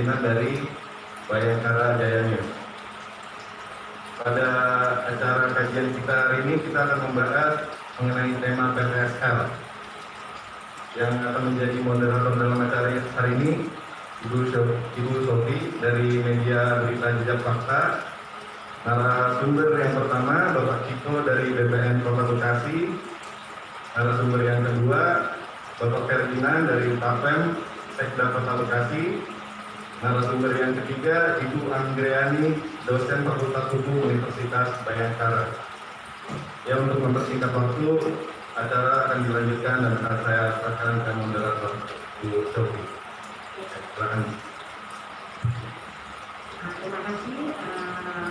pimpinan dari Bayangkara Jaya News. Pada acara kajian kita hari ini kita akan membahas mengenai tema PTSL. Yang akan menjadi moderator dalam acara hari ini Ibu Sofi dari media Berita Jejak Fakta. Narasumber yang pertama Bapak Ciko dari BPN Kota Bekasi. Narasumber yang kedua Bapak Ferdinand dari Tapem Sekda Kota Bekasi. Narasumber yang ketiga Ibu Anggreani, dosen Fakultas Hukum Universitas Bayangkara. Ya, untuk mempersingkat waktu, acara akan dilanjutkan dan akan saya serahkan ke moderator Bu Sofi. Silakan. Terima kasih,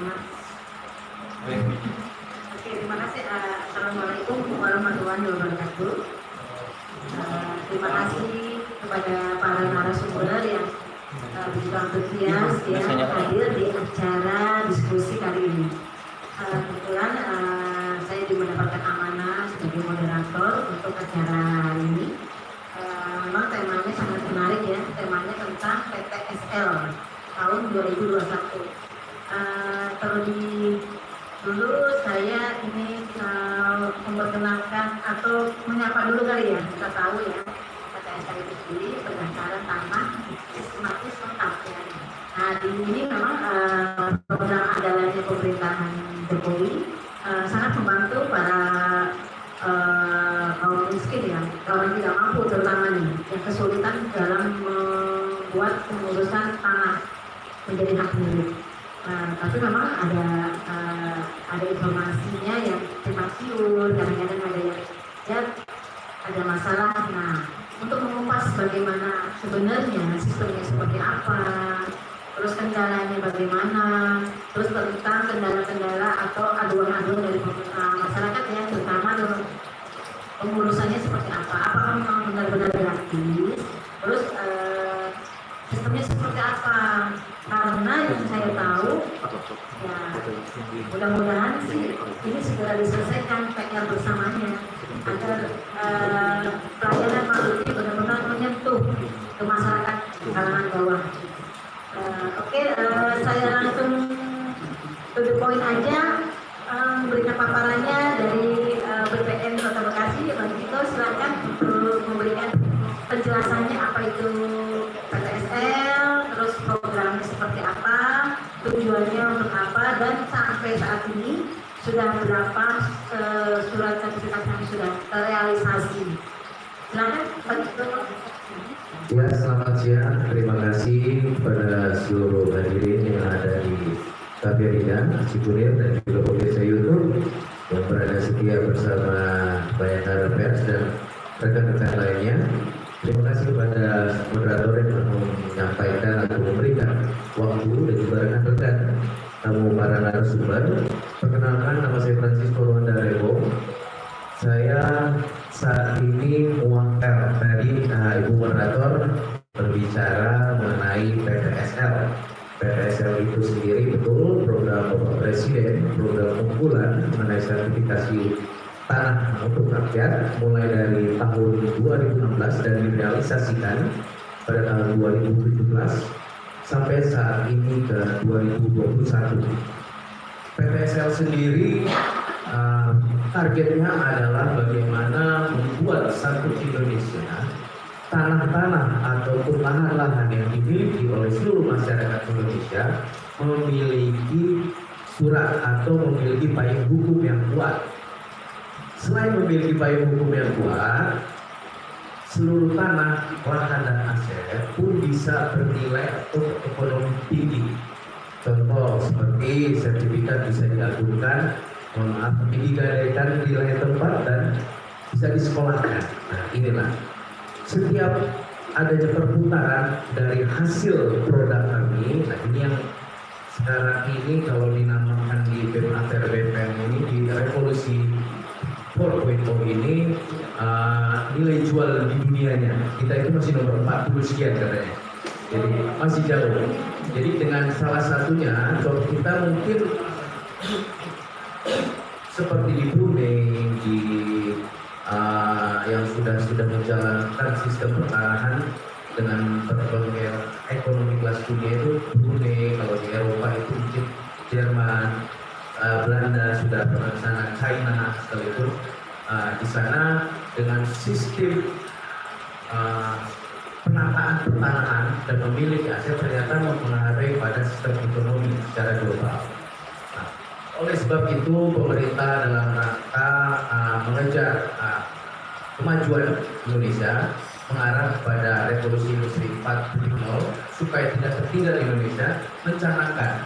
Mas. Oke, terima kasih. Assalamualaikum warahmatullahi wabarakatuh. Terima kasih kepada para narasumber yang begitu antusias yang hadir di acara diskusi kali ini. Kebetulan saya juga mendapatkan amanah sebagai moderator untuk acara hari ini. Memang temanya sangat menarik ya, temanya tentang PTSL tahun 2021. Terlebih dulu saya ini memperkenalkan atau menyapa dulu kali ya, kita tahu ya PTSL itu sendiri pendaftaran tanah sistematis lengkap ya. Nah di ini memang program andalannya pemerintahan Jokowi sangat membantu para kaum miskin ya, orang tidak mampu terutama nih yang kesulitan dalam membuat pengurusan tanah menjadi hak milik. Tapi memang ada informasinya yang cepat siur, kadang-kadang ada yang ya ada masalah. Nah, untuk mengupas bagaimana sebenarnya sistemnya seperti apa, terus kendalanya bagaimana, terus tentang kendala-kendala atau aduan-aduan dari masyarakat ya, terutama dalam pengurusannya seperti apa, apakah memang benar-benar gratis, terus sistemnya seperti apa. Karena yang saya tahu ya mudah-mudahan sih ini segera diselesaikan PR bersamanya agar pelayanan publik ini benar-benar menyentuh ke masyarakat kalangan bawah. Oke, saya langsung to the point aja, memberikan paparannya dari BPN Kota Bekasi. Bang Tito silakan untuk memberikan penjelasannya apa itu PTSL, terus programnya seperti apa, tujuannya untuk apa, dan sampai saat ini sudah berapa surat sertifikat yang sudah terrealisasi. Silakan Bang Tito. Ya, selamat siang. Terima kasih kepada seluruh hadirin yang ada di KPRIDA, Cikunir, dan juga pemirsa YouTube yang berada setia bersama Bayangkara Pers dan rekan-rekan lainnya. Terima kasih kepada moderator yang telah menyampaikan atau memberikan waktu dan juga rekan-rekan tamu para narasumber. Perkenalkan, nama saya Francisco Wanda Rebo. Saya saat ini mewakili tadi Ibu moderator berbicara mengenai PTSL. PTSL itu sendiri betul program Bapak Presiden, program unggulan mengenai sertifikasi tanah untuk rakyat mulai dari tahun 2016 dan direalisasikan pada tahun 2017 sampai saat ini ke 2021. PTSL sendiri targetnya adalah bagaimana membuat satu Indonesia tanah-tanah ataupun lahan-lahan yang dimiliki oleh seluruh masyarakat Indonesia memiliki surat atau memiliki payung hukum yang kuat. Selain memiliki payung hukum yang kuat, seluruh tanah, lahan dan aset pun bisa bernilai atau ekonomi tinggi. Contoh seperti sertifikat bisa diajukan, digadaikan di lain tempat dan bisa disekolahkan. Nah, inilah setiap adanya perputaran dari hasil produk kami. Nah, ini yang sekarang ini kalau dinamakan di BEM-ATER BPN ini di revolusi 4.0 ini nilai jual di dunianya kita itu masih nomor 40 sekian katanya, jadi masih jauh. Jadi dengan salah satunya contoh kita mungkin seperti di Brunei, yang sudah menjalankan sistem pertanahan dengan berbagai ekonomi kelas dunia itu Brunei, kalau di Eropa itu mungkin Jerman, Belanda sudah pernah ke sana, China sekalipun di sana dengan sistem penataan pertanahan dan memiliki aset ternyata mempengaruhi pada sistem ekonomi secara global. Nah, oleh sebab itu pemerintah dalam rangka mengejar kemajuan Indonesia mengarah kepada revolusi industri 4.0 supaya tidak tertinggal Indonesia mencanangkan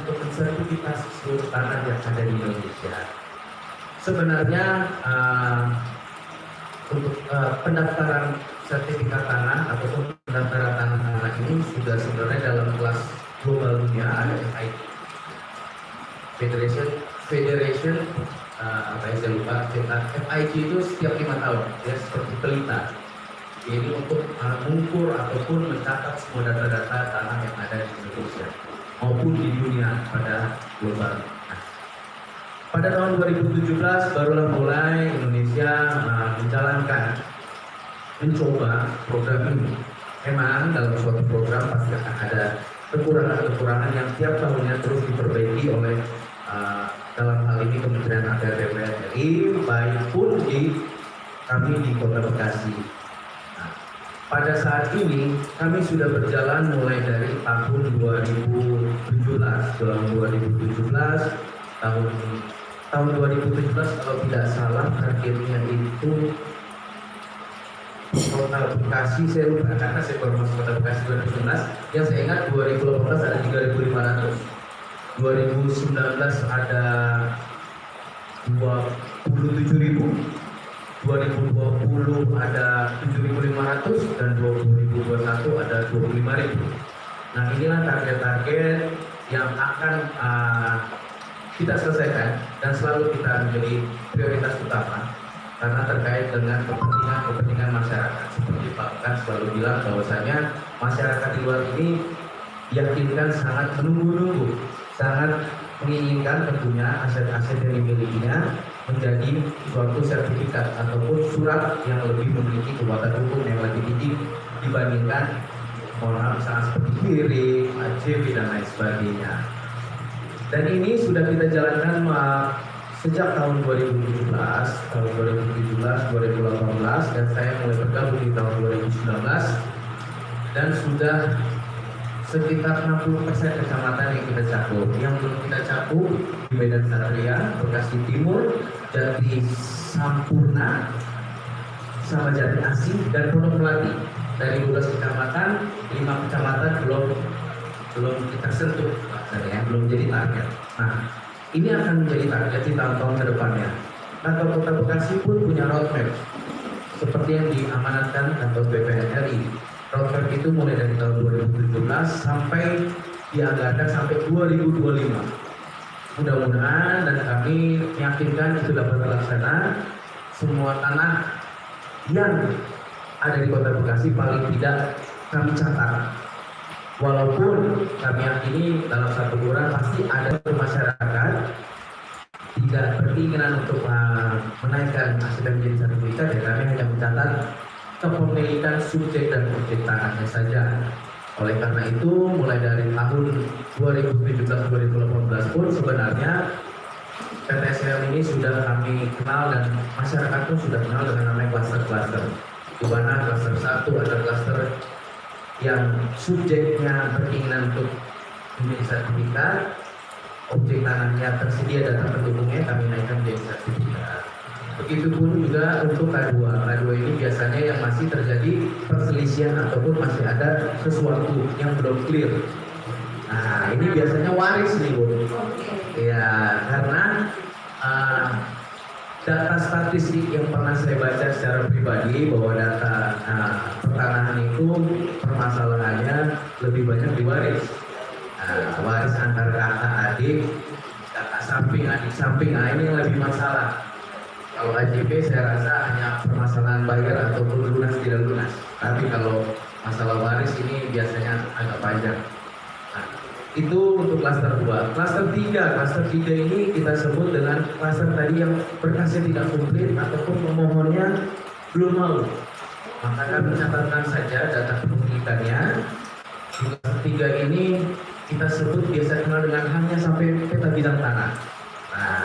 untuk mensertifikasi seluruh tanah yang ada di Indonesia. Sebenarnya untuk pendaftaran sertifikat tanah ataupun pendaftaran tanah ini sudah sebenarnya dalam kelas global dunia ada Federation apa yang saya lupa, FIG itu setiap 5 tahun ya, seperti pelita. Ini untuk mengukur ataupun mencatat semua data-data tanah yang ada di Indonesia maupun di dunia pada global. Nah, pada tahun 2017 barulah mulai Indonesia mencoba program ini. Memang dalam suatu program pasti akan ada kekurangan-kekurangan yang tiap tahunnya terus diperbaiki oleh dalam hal ini Kementerian Agama DPR RI, baik pun kami di Kota Bekasi. Nah, pada saat ini kami sudah berjalan mulai dari tahun 2017, tahun 2017 kalau tidak salah targetnya itu Kota Bekasi, saya lupa karena saya baru masuk Kota Bekasi 2019. Yang saya ingat 2018 ada 3.500. 2019 ada 27.000, 2020 ada 7.500 dan 2021 ada 25.000. Nah, inilah target-target yang akan kita selesaikan dan selalu kita menjadi prioritas utama karena terkait dengan kepentingan masyarakat. Seperti Pak kan selalu bilang bahwasanya masyarakat di luar ini yakinkan sangat menunggu-nunggu, sangat menginginkan tentunya aset-aset yang dimilikinya menjadi suatu sertifikat ataupun surat yang lebih memiliki kekuatan hukum yang lebih tinggi dibandingkan misalnya seperti KIRI, AJB dan lain sebagainya. Dan ini sudah kita jalankan sejak tahun 2017, 2018 dan saya mulai bergabung di tahun 2019 dan sudah sekitar 60% kecamatan yang kita cakup. Yang belum kita cakup di Medan Satria, Bekasi Timur, Jati Sampurna, sama Jati Asih dan Pondok Melati. Dari 12 kecamatan, 5 kecamatan belum kita sentuh, belum jadi target. Nah, ini akan menjadi target di tahun-tahun ke depannya. Kantor Kota Bekasi pun punya roadmap seperti yang diamanatkan kantor BPN RI. Roadmap itu mulai dari tahun 2017 sampai dianggarkan sampai 2025. Mudah-mudahan dan kami meyakinkan itu dapat terlaksana. Semua tanah yang ada di Kota Bekasi paling tidak kami catat. Walaupun kami yakini dalam satu bulan pasti ada masyarakat tidak berkeinginan untuk menaikkan aset dan menjadi sertifikat, ya kami hanya mencatat kepemilikan subjek dan objek tanahnya saja. Oleh karena itu, mulai dari tahun 2017-2018 pun sebenarnya PTSL ini sudah kami kenal dan masyarakat pun sudah kenal dengan namanya klaster-klaster. Di mana klaster 1 ada klaster yang subjeknya berkeinginan untuk menjadi sertifikat, objek tanahnya tersedia data pendukungnya, kami naikkan menjadi sertifikat. Begitupun juga untuk K2. K2 ini biasanya yang masih terjadi perselisihan ataupun masih ada sesuatu yang belum clear. Nah, ini biasanya waris nih, Bu. Ya, karena data statistik yang pernah saya baca secara pribadi bahwa data pertanahan itu permasalahannya lebih banyak diwaris. Waris antar kakak adik, kakak samping, adik samping, ini yang lebih masalah. Kalau AJB saya rasa hanya permasalahan bayar ataupun lunas tidak lunas. Tapi kalau masalah waris ini biasanya agak panjang. Nah, itu untuk klaster 2. Klaster 3 ini kita sebut dengan klaster tadi yang berkasnya tidak komplit ataupun pemohonnya belum mau. Maka kami catatkan saja data kepemilikannya. Tiga ini kita sebut biasa kenal dengan hanya sampai peta bidang tanah. Nah,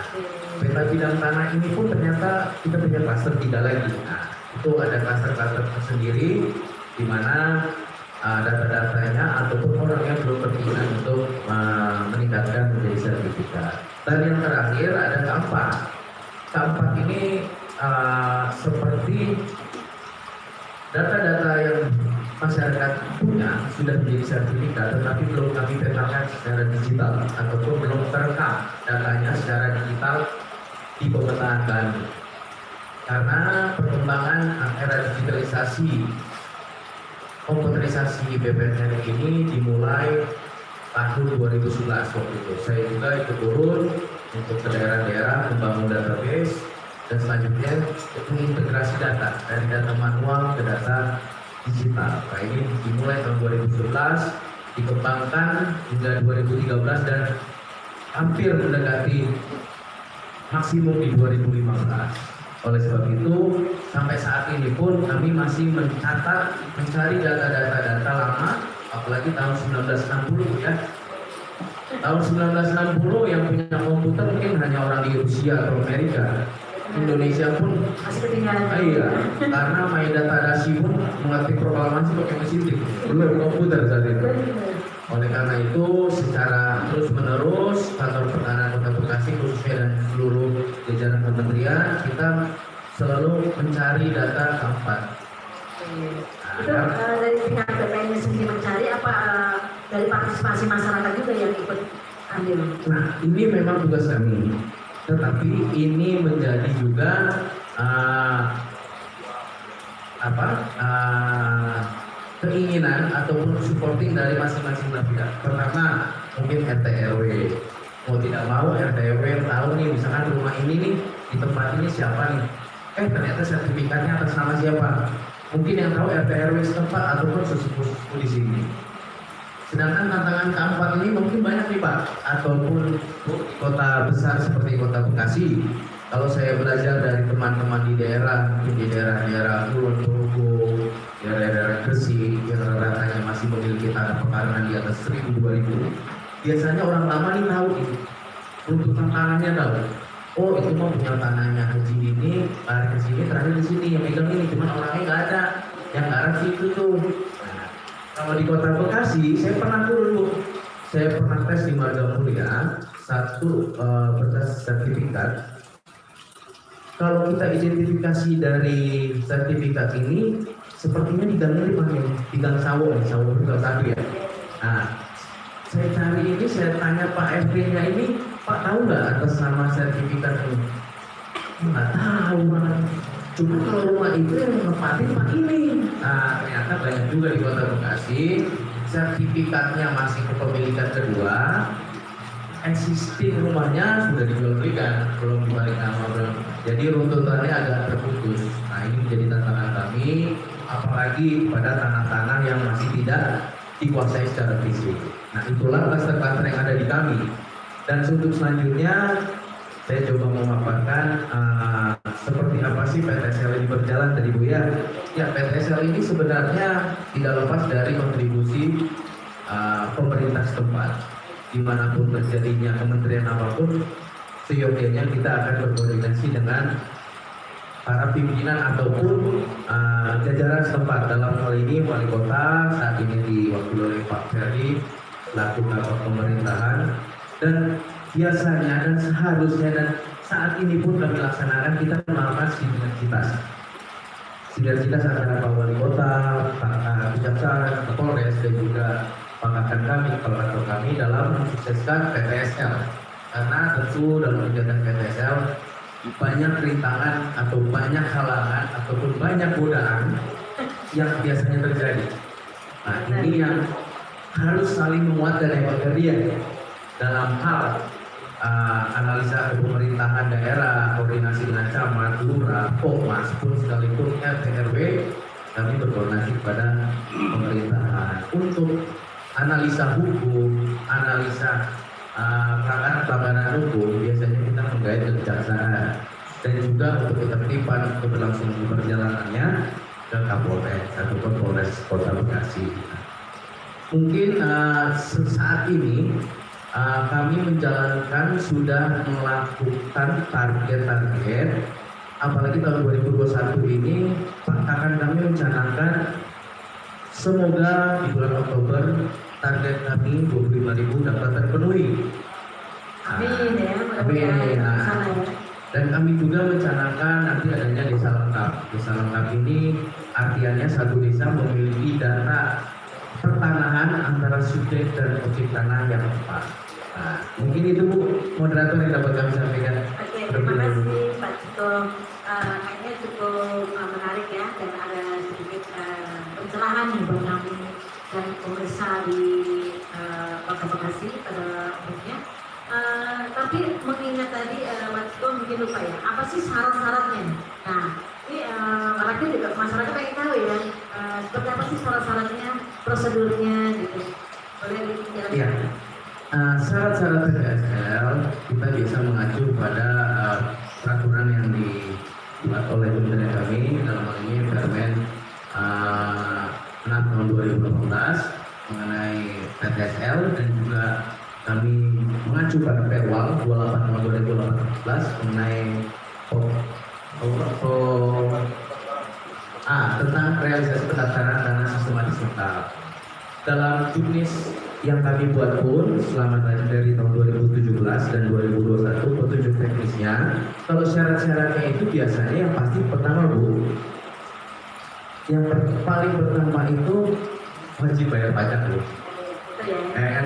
peta bidang tanah ini pun ternyata kita punya klaster 3 lagi. Nah, itu ada klaster-klaster tersendiri di mana data-datanya ataupun orang yang belum berkeinginan untuk meningkatkan menjadi sertifikat. Dan yang terakhir ada keempat. Keempat ini seperti data-data yang masyarakat punya sudah menjadi sertifikat, tetapi belum kami petakan secara digital ataupun belum terekam datanya secara digital di pemetaan kami. Karena perkembangan era digitalisasi, komputerisasi BPN ini dimulai tahun 2011 waktu itu. Saya juga ikut turun untuk ke daerah-daerah membangun database dan selanjutnya mengintegrasi data dari data manual ke data digital. Nah, ini dimulai tahun 2011, dikembangkan hingga 2013 dan hampir mendekati maksimum di 2015. Oleh sebab itu, sampai saat ini pun kami masih mencatat, mencari data-data lama, apalagi tahun 1960 ya. Tahun 1960 yang punya komputer mungkin hanya orang di Rusia atau Amerika. Indonesia pun masih ketinggalan. Iya, karena main data dasi pun mengetik proklamasi pakai mesin tik, belum komputer saat itu. Oleh karena itu, secara terus-menerus kantor pertahanan Kota Bekasi khususnya dan seluruh jajaran kementerian kita selalu mencari data keempat. Itu dari pihak BPN sendiri mencari apa dari partisipasi masyarakat juga yang ikut ambil? Nah, ini memang tugas kami. Tetapi ini menjadi juga keinginan ataupun supporting dari masing-masing pihak. Pertama, mungkin RT RW. Mau tidak mau RT RW tahu nih, misalkan rumah ini nih di tempat ini siapa nih? Ternyata sertifikatnya atas nama siapa? Mungkin yang tahu RT RW setempat ataupun sesepuh di sini. Sedangkan tantangan keempat ini mungkin banyak nih Pak, ataupun kota besar seperti Kota Bekasi. Kalau saya belajar dari teman-teman di daerah, mungkin di daerah-daerah Kulon Progo, daerah-daerah Gresik, yang rata-ratanya masih memiliki tanah pekarangan di atas 1000-2000, biasanya orang lama nih tahu itu, untuk tantangannya tahu. Oh itu mau punya tanahnya Haji ini, lari ke sini, terakhir di sini, yang megang ini, cuman orangnya nggak ada, yang ngarep situ tuh. Kalau di Kota Bekasi, saya pernah turun Bu. Saya pernah tes di Marga Mulia, satu berkas sertifikat. Kalau kita identifikasi dari sertifikat ini, sepertinya di gang Sawo satu ya. Nah, saya cari ini, saya tanya Pak FD-nya ini, Pak tahu nggak atas nama sertifikat ini? Nggak tahu Pak. Cuma kalau rumah itu yang nempatin Pak ini. Nah, ternyata banyak juga di Kota Bekasi sertifikatnya masih kepemilikan kedua, existing rumahnya sudah dijual belikan, belum dibalik nama belum. Jadi runtutannya agak terputus. Nah, ini menjadi tantangan kami, apalagi pada tanah-tanah yang masih tidak dikuasai secara fisik. Nah, itulah klaster-klaster yang ada di kami. Dan untuk selanjutnya saya coba memaparkan seperti apa sih PTSL ini berjalan tadi Bu ya. Ya, PTSL ini sebenarnya tidak lepas dari kontribusi pemerintah setempat. Dimanapun terjadinya kementerian apapun, seyogianya kita akan berkoordinasi dengan para pimpinan ataupun jajaran setempat. Dalam hal ini wali kota saat ini diwakili oleh Pak Ferdi selaku kabak pemerintahan, dan biasanya dan seharusnya dan saat ini pun kami laksanakan, kita melakukan sinergitas antara Pak Wali Kota, Pak Kejaksaan, Polres dan juga pakatan kami, kepala kami dalam mensukseskan PTSL. Karena tentu dalam kegiatan PTSL banyak rintangan atau banyak halangan ataupun banyak godaan yang biasanya terjadi. Nah, ini yang harus saling menguatkan ya dalam hal analisa pemerintahan daerah, koordinasi dengan camat, lurah, Polmas pun sekalipun RT RW, kami berkoordinasi kepada pemerintahan untuk analisa hukum, analisa pelanggaran hukum. Biasanya kita menggait ke kejaksaan dan juga untuk ketertiban keberlangsungan perjalanannya, ke Kapolres ataupun Polres Kota Bekasi. Mungkin saat ini kami menjalankan sudah melakukan target-target, apalagi tahun 2021 ini akan kami mencanangkan semoga di bulan Oktober target kami 25.000 dapat terpenuhi. Amin ya, Amin. sana ya. Dan kami juga mencanangkan nanti adanya desa lengkap. Desa lengkap ini artinya satu desa memiliki data pertanahan antara subjek dan objek tanah yang tepat. Nah, mungkin itu Bu, moderator yang dapat kami sampaikan. Oke, terima kasih Pak Cito. Kayaknya cukup menarik ya, dan ada sedikit pencerahan nih buat kami dan pemirsa di Kota Bekasi pada umumnya. Tapi mengingat tadi Pak Cito mungkin lupa ya, apa sih syarat-syaratnya? Nah, ini rakyat juga masyarakat pengen tahu ya, seperti apa sih syarat-syaratnya, prosedurnya gitu. Boleh dijelaskan? Iya. Syarat-syarat PPSL kita bisa mengacu pada peraturan yang dibuat oleh Kementerian kami, dalam hal ini Permen 6 tahun 2018 mengenai PPSL, dan juga kami mengacu pada Perwal 28 tahun 2018 mengenai tentang realisasi pendaftaran dana sistematis lengkap. Dalam juknis yang kami buat pun selama dari tahun 2017 dan 2021 petunjuk teknisnya, kalau syarat-syaratnya itu biasanya yang pasti pertama Bu, yang paling pertama itu wajib bayar pajak Bu. Kan?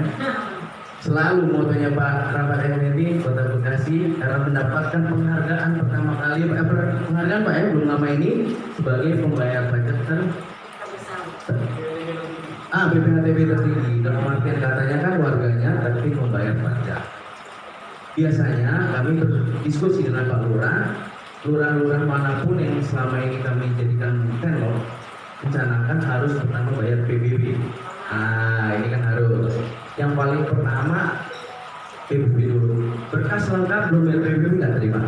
Selalu motonya Pak Rahmat Effendi Kota Bekasi karena mendapatkan penghargaan pertama kali, penghargaan Pak ya belum lama ini sebagai pembayar pajak BPHTB tertinggi. Dalam artian katanya kan warganya tapi membayar pajak. Biasanya kami berdiskusi dengan Pak Lurah, lurah-lurah manapun yang selama ini kami jadikan tenlok, mencanangkan harus pertama bayar PBB. Ini kan harus. Yang paling pertama PBB dulu. Berkas lengkap belum bayar PBB nggak terima.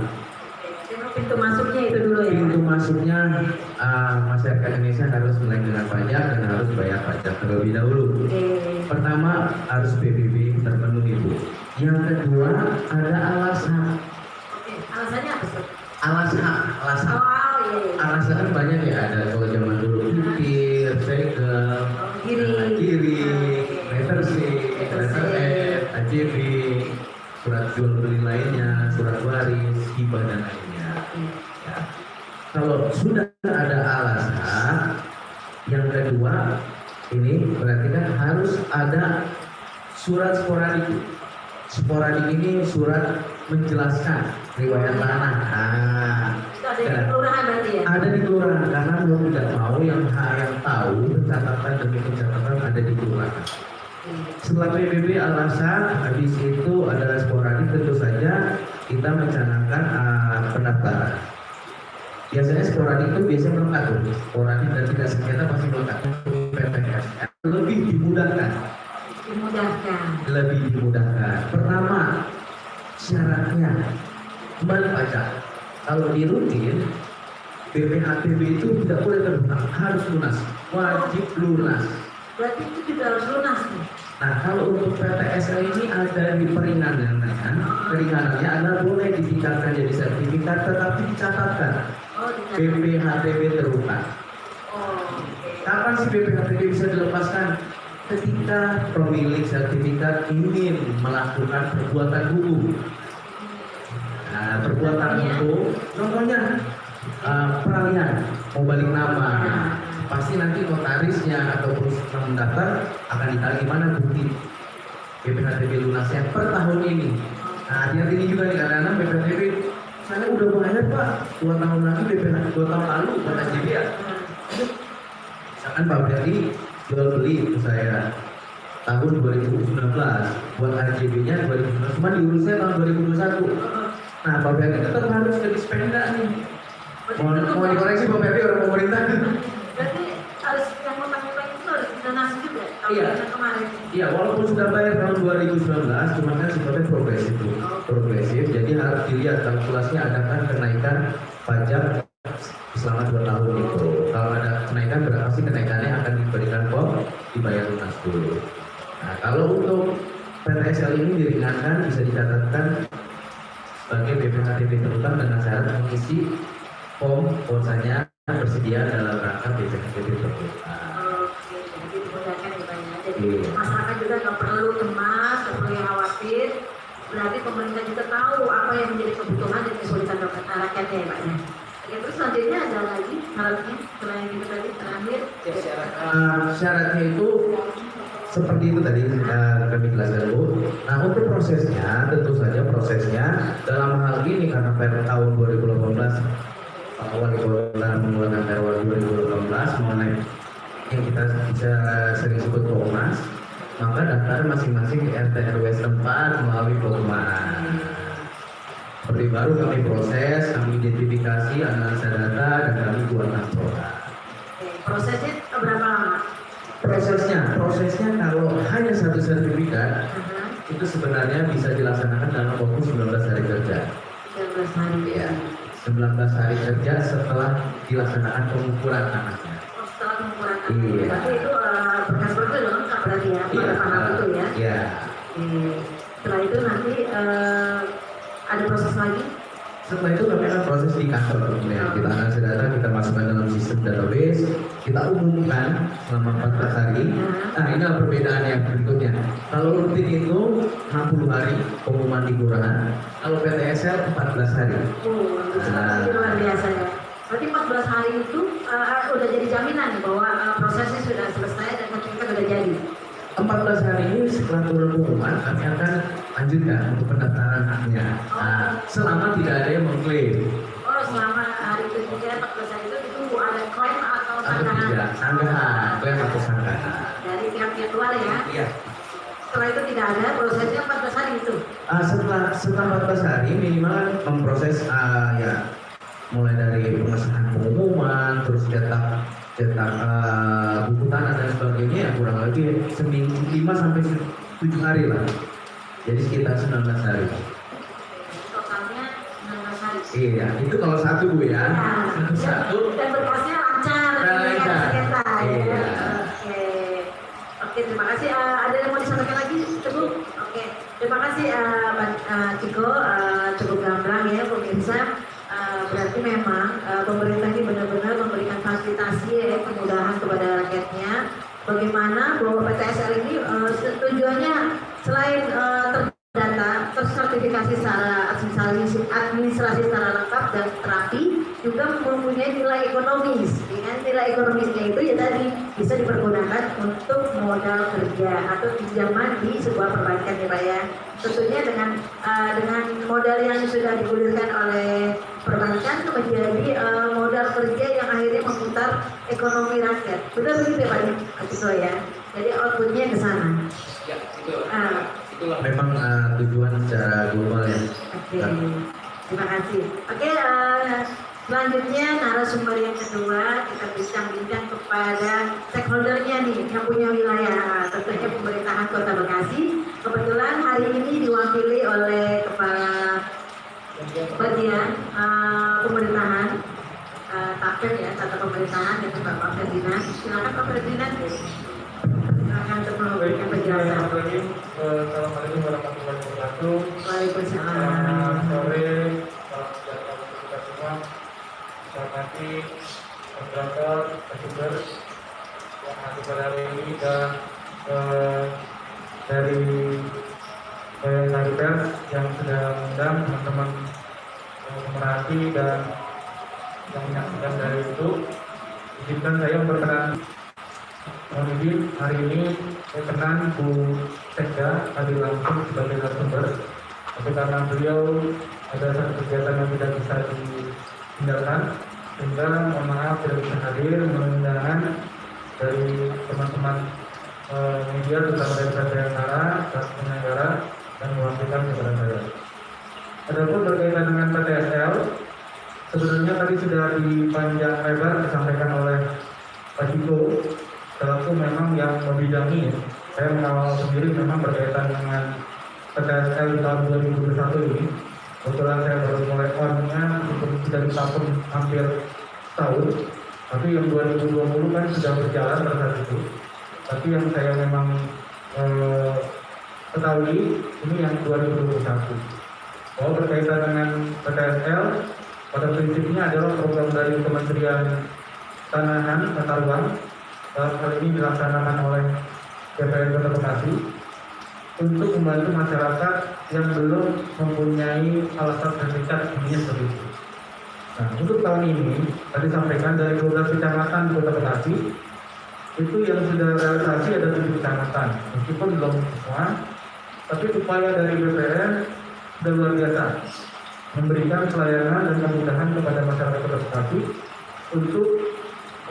Pintu masuknya itu dulu ya. Pintu masuknya masyarakat Indonesia harus mulai dengan pajak dan harus bayar pajak terlebih dahulu. Pertama harus PBB terpenuhi Bu. Yang kedua ada alasan. Alasannya apa sih? Alasan. Iya. Alasan banyak ya, ada kalau zaman dulu kipir, segel, kiri, letter C, letter F, AJB, surat jual beli lainnya, surat waris, hibah dan lainnya. Ya. Kalau sudah ada alasan, yang kedua ini berarti kan harus ada surat sporadik. Sporadik ini surat menjelaskan riwayat tanah. Ada di kelurahan berarti ya? Ada di kelurahan karena mau tidak mau yang tahu pencatatan demi pencatatan ada di kelurahan. Setelah PBB alasan, habis itu adalah sporadik, tentu saja kita mencanangkan pendaftaran. Biasanya sporadik itu biasanya melekat tuh. Sporadik dan tidak sengketa pasti melekat. PPS lebih dimudahkan. Lebih dimudahkan. Pertama, syaratnya kembali pajak. Kalau di rutin, BPHTB itu tidak boleh terhutang, harus lunas, wajib lunas. Berarti itu juga harus lunas nih. Nah, kalau untuk PPSL ini ada di peringanannya, peringanannya adalah boleh ditingkatkan jadi sertifikat, tetapi dicatatkan BPHTB terhutang. Kapan sih BPHTB bisa dilepaskan? Ketika pemilik sertifikat ingin melakukan perbuatan hukum. Nah, perbuatan hukum, contohnya peralihan, mau balik nama, pasti nanti notarisnya atau perusahaan mendaftar akan ditarik mana bukti BPHTB lunasnya per tahun ini. Nah, hati-hati ini juga nih, kadang-kadang BPHTB saya udah bayar Pak 2 tahun lagi, BPHTB 2 tahun lalu buat AJB ya. Misalkan Pak Berdi jual beli itu saya tahun 2019, buat AJB-nya 2019, cuma diurusnya tahun 2021. Nah, Pak Berdi tetap harus jadi spenda nih. Mau dikoreksi Pak Berdi orang pemerintah. Berarti harus yang utang-utang itu harus donasi juga. Iya. Kemarin. Iya, walaupun sudah bayar tahun 2019, cuma kan sifatnya progresif tuh. Progresif, jadi harus dilihat kalkulasinya ada kan kenaikan pajak selama 2 tahun itu. Kalau ada kenaikan berapa sih kenaikannya akan diberikan kok dibayar lunas dulu. Nah, kalau untuk PTSL ini diringankan bisa dicatatkan sebagai BPHTB terutama dengan syarat mengisi form bahwasanya bersedia dalam rangka BPHTB terutama. Oke, jadi dimudahkan ya Pak ya. Jadi Iya. masyarakat juga nggak perlu cemas, nggak perlu khawatir. Berarti pemerintah juga tahu apa yang menjadi kebutuhan dan kesulitan rakyatnya ya Pak ya. Oke, terus selanjutnya ada lagi syaratnya selain itu tadi terakhir. Syaratnya itu seperti itu tadi kami jelaskan Bu. Nah untuk prosesnya tentu saja prosesnya dalam hal ini karena per tahun 2018 Pak Wali Kota mengeluarkan perwal 2018 mengenai yang kita bisa sering sebut Komnas, maka daftar masing-masing ke RT RW setempat melalui Pokman. Seperti baru kami proses, kami identifikasi, analisa data, dan kami buat laporan. Oke, prosesnya berapa lama? Prosesnya kalau hanya satu sertifikat itu sebenarnya bisa dilaksanakan dalam waktu 19 hari kerja. 19 hari. Ya, 19 hari kerja setelah dilaksanakan pengukuran tanahnya. Oh, setelah pengukuran tanah. Iya. Berarti itu berkas-berkas udah lengkap berarti ya, pada tahap itu ya. Iya. Setelah itu nanti ada proses lagi. Setelah itu kami akan proses di kantor kemudian kita analisa data, kita masukkan dalam sistem database, kita umumkan selama 14 hari. Nah ini adalah perbedaan yang berikutnya. Kalau rutin itu 60 hari pengumuman di kelurahan, kalau PTSL 14 hari. Ini luar biasa ya. Berarti 14 hari itu udah jadi jaminan nih bahwa prosesnya sudah selesai dan sertifikat sudah jadi. 14 hari ini setelah turun pengumuman kami akan lanjutkan untuk pendaftaran haknya. Nah, selama tidak ada yang mengklaim. Oh, selama hari ketiga 14 hari itu ada klaim atau Atau sanggahan? tidak, sanggahan, klaim atau sanggahan. Dari pihak luar ya. Iya. Setelah itu tidak ada prosesnya 14 hari itu. Setelah 14 hari minimal memproses ya mulai dari pengesahan pengumuman, terus cetak buku tanah dan sebagainya ya kurang lebih seminggu 5 sampai 7 hari lah. Jadi sekitar 19 hari. Totalnya 19 hari. Iya, itu kalau satu Bu ya. Satu. Dan berkasnya lancar. Dan lancar. Sengketa, ya. Iya. Oke, terima kasih. Ada yang mau disampaikan lagi, Teguh? Oke, terima kasih Ciko. Cukup gamblang ya pemirsa. Berarti memang pemerintah ini benar-benar memberikan fasilitasi ya, kemudahan kepada rakyatnya. Bagaimana bahwa PTSL ini tujuannya selain terdata, tersertifikasi secara administrasi secara lengkap dan terapi, juga mempunyai nilai ekonomis. Dengan nilai ekonomisnya itu ya tadi bisa dipergunakan untuk modal kerja atau pinjaman di sebuah perbankan ya Pak ya. Tentunya dengan modal yang sudah digulirkan oleh perbankan menjadi modal kerja yang akhirnya memutar ekonomi rakyat. Betul begitu ya Pak Ketua ya. Jadi outputnya ke sana. Ya, itulah memang tujuan secara global ya. Oke, terima kasih. Oke, selanjutnya narasumber yang kedua kita bincang-bincang kepada stakeholdernya nih yang punya wilayah, tentunya pemerintahan Kota Bekasi. Kebetulan hari ini diwakili oleh Kepala Bagian Pemerintahan Tapir ya, Tata Pemerintahan yaitu Bapak Ferdinand. Silakan Pak Ferdinand. Silakan untuk memberikan penjelasan. Assalamualaikum warahmatullahi wabarakatuh. Waalaikumsalam. Selamat sore, salam sejahtera untuk kita semua. Hormati moderator, narasumber yang hadir pada hari ini dan dari dari pers yang sudah mengundang teman-teman pemerhati dan yang menyaksikan dari itu. Izinkan saya memperkenalkan. Mohon izin, hari ini berkenan Bu Sekda hadir langsung sebagai narasumber, tapi karena beliau ada satu kegiatan yang tidak bisa dihindarkan, sehingga mohon maaf tidak bisa hadir. Undangan dari teman-teman media terutama dari Bayangkara, penyelenggara dan mewakilkan kepada saya. Adapun berkaitan dengan PTSL, sebenarnya tadi sudah dipanjang lebar disampaikan oleh Pak Ciko. Selaku memang yang membidangi, saya mengawal sendiri memang berkaitan dengan PTSL tahun 2021 ini. Kebetulan saya baru mulai on-nya untuk sudah di tahun hampir tahun. Tapi yang 2020 kan sudah berjalan pada saat itu. Tapi yang saya memang ketahui ini yang 2021. Bahwa berkaitan dengan PTSL, pada prinsipnya adalah program dari Kementerian Tanahan Tata Ruang. Dalam hal ini dilaksanakan oleh BPN Kota Bekasi untuk membantu masyarakat yang belum mempunyai alasan sertifikat intinya seperti itu. Nah, untuk tahun ini, tadi sampaikan dari 12 kecamatan di Kota Bekasi, itu yang sudah realisasi ada 7 kecamatan, meskipun belum semua, tapi upaya dari BPN sudah luar biasa, memberikan pelayanan dan kemudahan kepada masyarakat Kota Bekasi untuk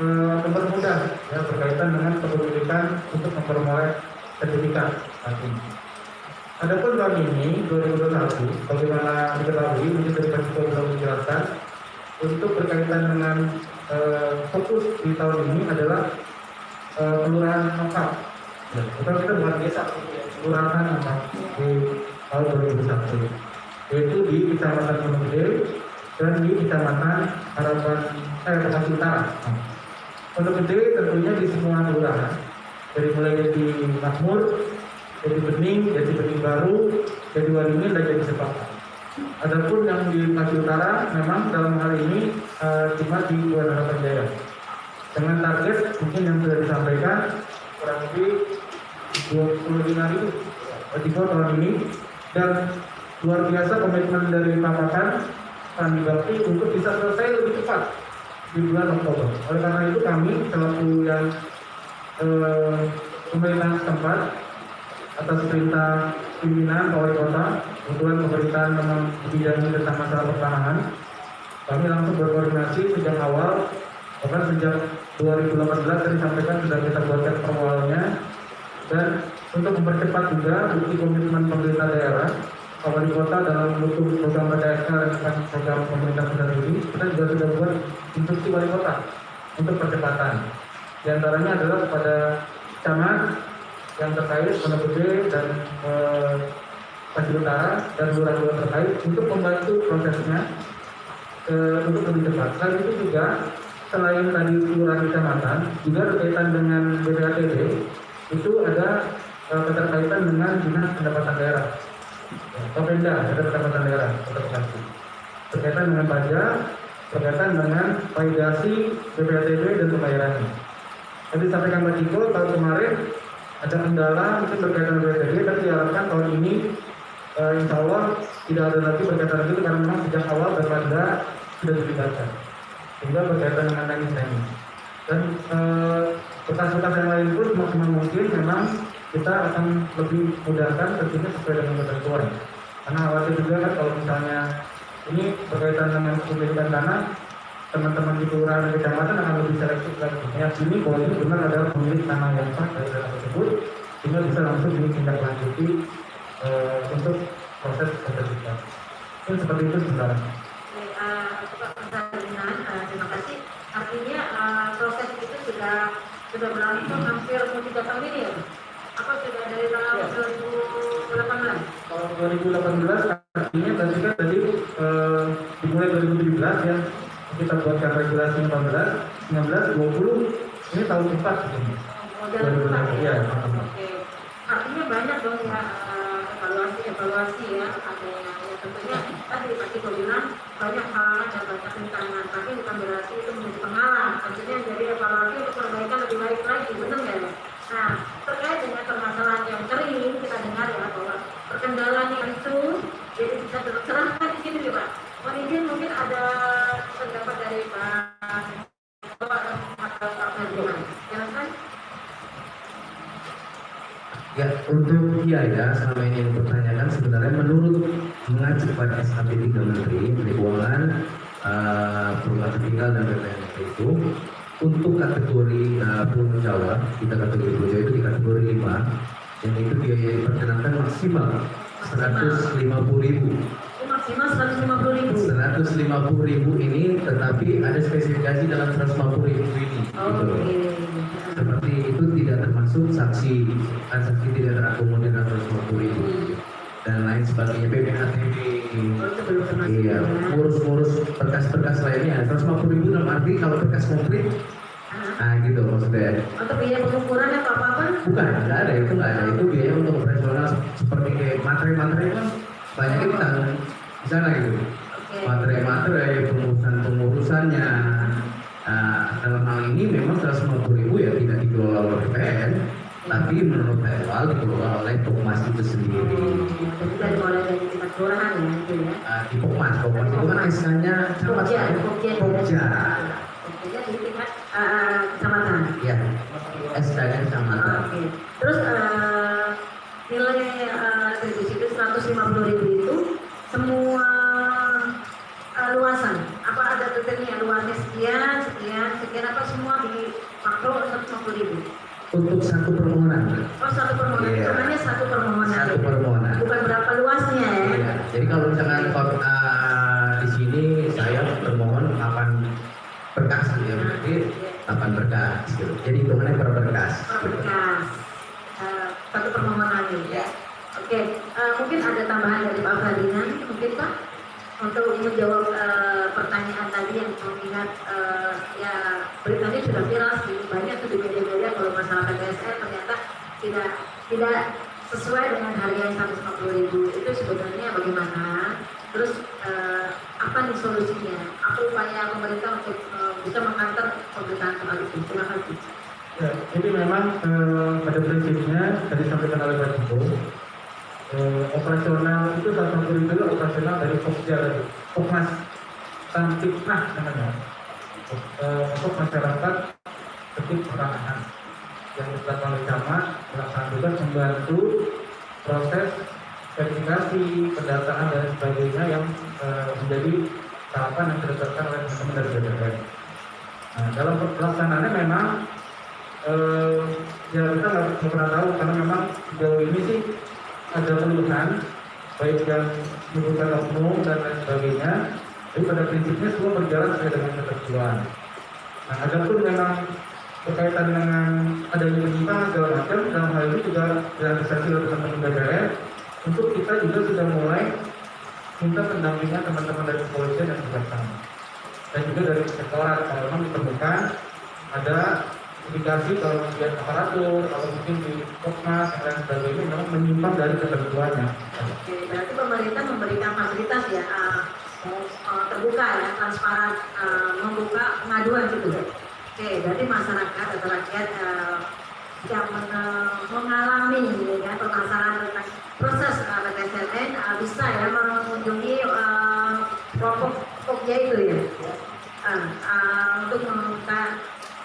mempermudah ya, berkaitan dengan kepemilikan untuk memperoleh sertifikat saat ini. Adapun tahun ini 2021, bagaimana diketahui mungkin dari Pak Ciko bisa menjelaskan untuk berkaitan dengan fokus di tahun ini adalah kelurahan lengkap. Ya, kita bukan desa, kelurahan lengkap di tahun 2021, yaitu di Kecamatan Gunung Gede dan di Kecamatan Bekasi Utara. Untuk Gede tentunya di semua kelurahan, dari mulai Jati Makmur, Jati Bening Baru, Jati Waringin dan Jati Sepakat. Adapun yang di Bekasi Utara memang dalam hal ini cuma di Kelurahan Harapan Jaya. Dengan target mungkin yang sudah disampaikan kurang lebih 25.000 tahun ini, dan luar biasa komitmen dari Pak Pakan Sandi Bakti untuk bisa selesai lebih cepat di bulan Oktober. Oleh karena itu kami selaku yang pemerintah setempat atas perintah pimpinan Wali Kota, kebetulan pemerintahan memang dibidangi tentang masalah pertanahan, kami langsung berkoordinasi sejak awal, bahkan sejak 2018 tadi sampaikan sudah kita buatkan permoholannya, dan untuk mempercepat juga bukti komitmen pemerintah daerah, Wali Kota dalam mendukung program PTSL dan program pemerintah pusat ini, kita juga sudah buat instruksi Wali Kota untuk percepatan. Di antaranya adalah kepada camat yang terkait Pondok Gede dan Bekasi Utara dan lurah-lurah terkait untuk membantu prosesnya untuk lebih cepat. Selain itu juga selain tadi kelurahan kecamatan, juga berkaitan dengan BPATB itu ada keterkaitan dengan Dinas Pendapatan Daerah. Kopenda ada pendapatan daerah Kota Bekasi berkaitan dengan pajak, berkaitan dengan validasi BPATB dan pembayarannya. Tadi sampaikan Pak Ciko, tahun kemarin ada kendala mungkin berkaitan dengan BPATB, tapi diharapkan tahun ini insya Allah tidak ada lagi berkaitan lagi, karena memang sejak awal Perpanda sudah dilibatkan sehingga berkaitan dengan teknis. Dan bekas-bekas yang lain pun semaksimal mungkin memang kita akan lebih mudahkan tentunya sesuai dengan ketentuan. Karena khawatir juga kan kalau misalnya ini berkaitan dengan kepemilikan tanah, teman-teman di kelurahan dan kecamatan akan lebih selektif lagi. Meyakini bahwa ini benar adalah pemilik tanah yang sah dari tanah tersebut, sehingga bisa langsung ditindaklanjuti untuk proses sertifikat. Mungkin seperti itu sebenarnya. Terima kasih. Artinya proses itu sudah berlangsung hampir 3 tahun ini ya? Apa sudah dari tahun 2018? Kalau 2018 artinya tadi dimulai 2017 ya, kita buatkan regulasi 18, 19, 20, ini tahun 4 ini. Jalan 4 ya. Oke. Artinya banyak dong ya evaluasi ya, ada yang tentunya tadi Pak Ciko bilang banyak halangan dan banyak rintangan, tapi bukan berarti itu menjadi penghalang. Maksudnya jadi evaluasi untuk perbaikan lebih baik lagi, benar nggak ya? Nah, terkait dengan permasalahan yang sering kita dengar ya bahwa perkendalaan itu jadi bisa terserahkan di sini ya Pak. Mohon izin mungkin ada pendapat dari Pak atau Pak Ferdinand. Silakan. Ya, untuk biaya selama ini yang dipertanyakan sebenarnya menurut mengacu pada SHP 3 Menteri Keuangan, Perumahan Tinggal dan BPNP itu untuk kategori Pulau Jawa, kita kategori Pulau Jawa itu di kategori 5, yang itu biaya diperkenankan maksimal 150.000. Maksimal 150.000. 150.000 ini, tetapi ada spesifikasi dalam 150.000 ini. Gitu. Seperti itu tidak termasuk saksi, saksi tidak terakomodir dalam 150.000. dan lain sebagainya, BPHTB, itu belum termasuk iya, ya. ngurus-ngurus berkas-berkas lainnya. 150.000 dalam arti kalau berkas konkret, nah gitu maksudnya. Untuk biaya pengukuran atau apa-apa? Bukan, nggak ada, itu nggak ada. Itu biaya untuk operasional seperti kayak materi-materi kan banyak kita tanggung di sana gitu. Oke. Materi-materi, pengurusannya. Nah, dalam hal ini memang 150.000 ya tidak dikelola oleh PPN, tapi menurut PLWal dikelola oleh Pokmas itu sendiri. Jadi dari mulai dari tingkat kelurahan ya itu ya. Di Pokmas itu kan SK-nya Pokja. Pokja. Jadi tingkat kecamatan. Ya, SK-nya kecamatan. Oke. Terus nilai retribusi itu 150.000 itu semua luasan. Apa ada kriteria luasnya sekian apa semua di makro 150.000? Untuk satu permohonan. Oh, satu permohonan. Iya. Namanya satu permohonan. Satu permohonan. Bukan berapa luasnya ya. Iya. Jadi kalau misalkan di sini saya bermohon 8 berkas gitu ya, berarti 8 berkas gitu. Jadi hitungannya per berkas. Per berkas. Satu permohonan ya. Oke, mungkin ada tambahan dari Pak Ferdinand, mungkin Pak, untuk menjawab pertanyaan tadi yang mengingat ya beritanya sudah viral sih, banyak tuh di media-media kalau masalah PTSR ternyata tidak sesuai dengan harga yang 150.000. Itu sebenarnya bagaimana? Terus apa nih solusinya? Apa upaya pemerintah untuk bisa mengkantor pemberitaan soal itu? Terima kasih. Ya, jadi memang pada prinsipnya tadi sampaikan oleh Pak Ibu, operasional itu salah satu itu operasional dari Pokja tadi, Pokmas Sampitnah namanya, untuk masyarakat tertib pertanahan yang ditetapkan oleh camat melaksanakan membantu proses verifikasi, pendataan dan sebagainya yang menjadi tahapan yang ditetapkan oleh teman-teman dari BPN. Nah, dalam pelaksanaannya memang ya kita nggak pernah tahu karena memang sejauh ini sih ada keluhan baik yang menimbulkan oknum dan lain sebagainya, tapi pada prinsipnya semua berjalan sesuai dengan ketentuan. Nah, adapun memang berkaitan dengan adanya penyimpangan segala macam, dalam hal ini juga diantisipasi oleh teman-teman BPN untuk kita juga sudah mulai minta pendampingan teman-teman dari kepolisian dan kejaksaan dan juga dari sektorat kalau memang ditemukan ada indikasi kalau melihat aparatur, kalau mungkin di Pokmas dan lain sebagainya memang menyimpang dari ketentuannya. Oke, berarti pemerintah memberikan fasilitas ya terbuka ya, transparan, membuka pengaduan gitu. Oke, berarti masyarakat atau rakyat yang mengalami ya, permasalahan tentang proses PTSN bisa ya mengunjungi kelompok Pokja itu ya, untuk membuka.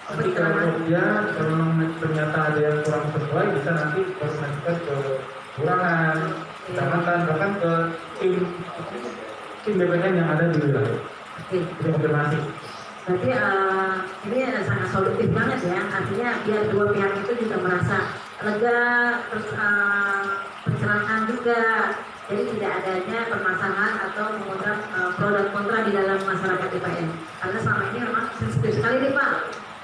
Nanti kalau dia memang ternyata ada yang kurang sesuai, bisa nanti koordinasikan ke kelurahan, kecamatan, bahkan ke tim BPN yang ada di wilayah. Oke. Jadi konfirmasi. Berarti ini sangat solutif banget ya, artinya biar dua pihak itu juga merasa lega, terus pencerahan juga, jadi tidak adanya permasalahan atau mengundang pro dan kontra di dalam masyarakat IPN. Karena selama ini memang sensitif sekali nih Pak,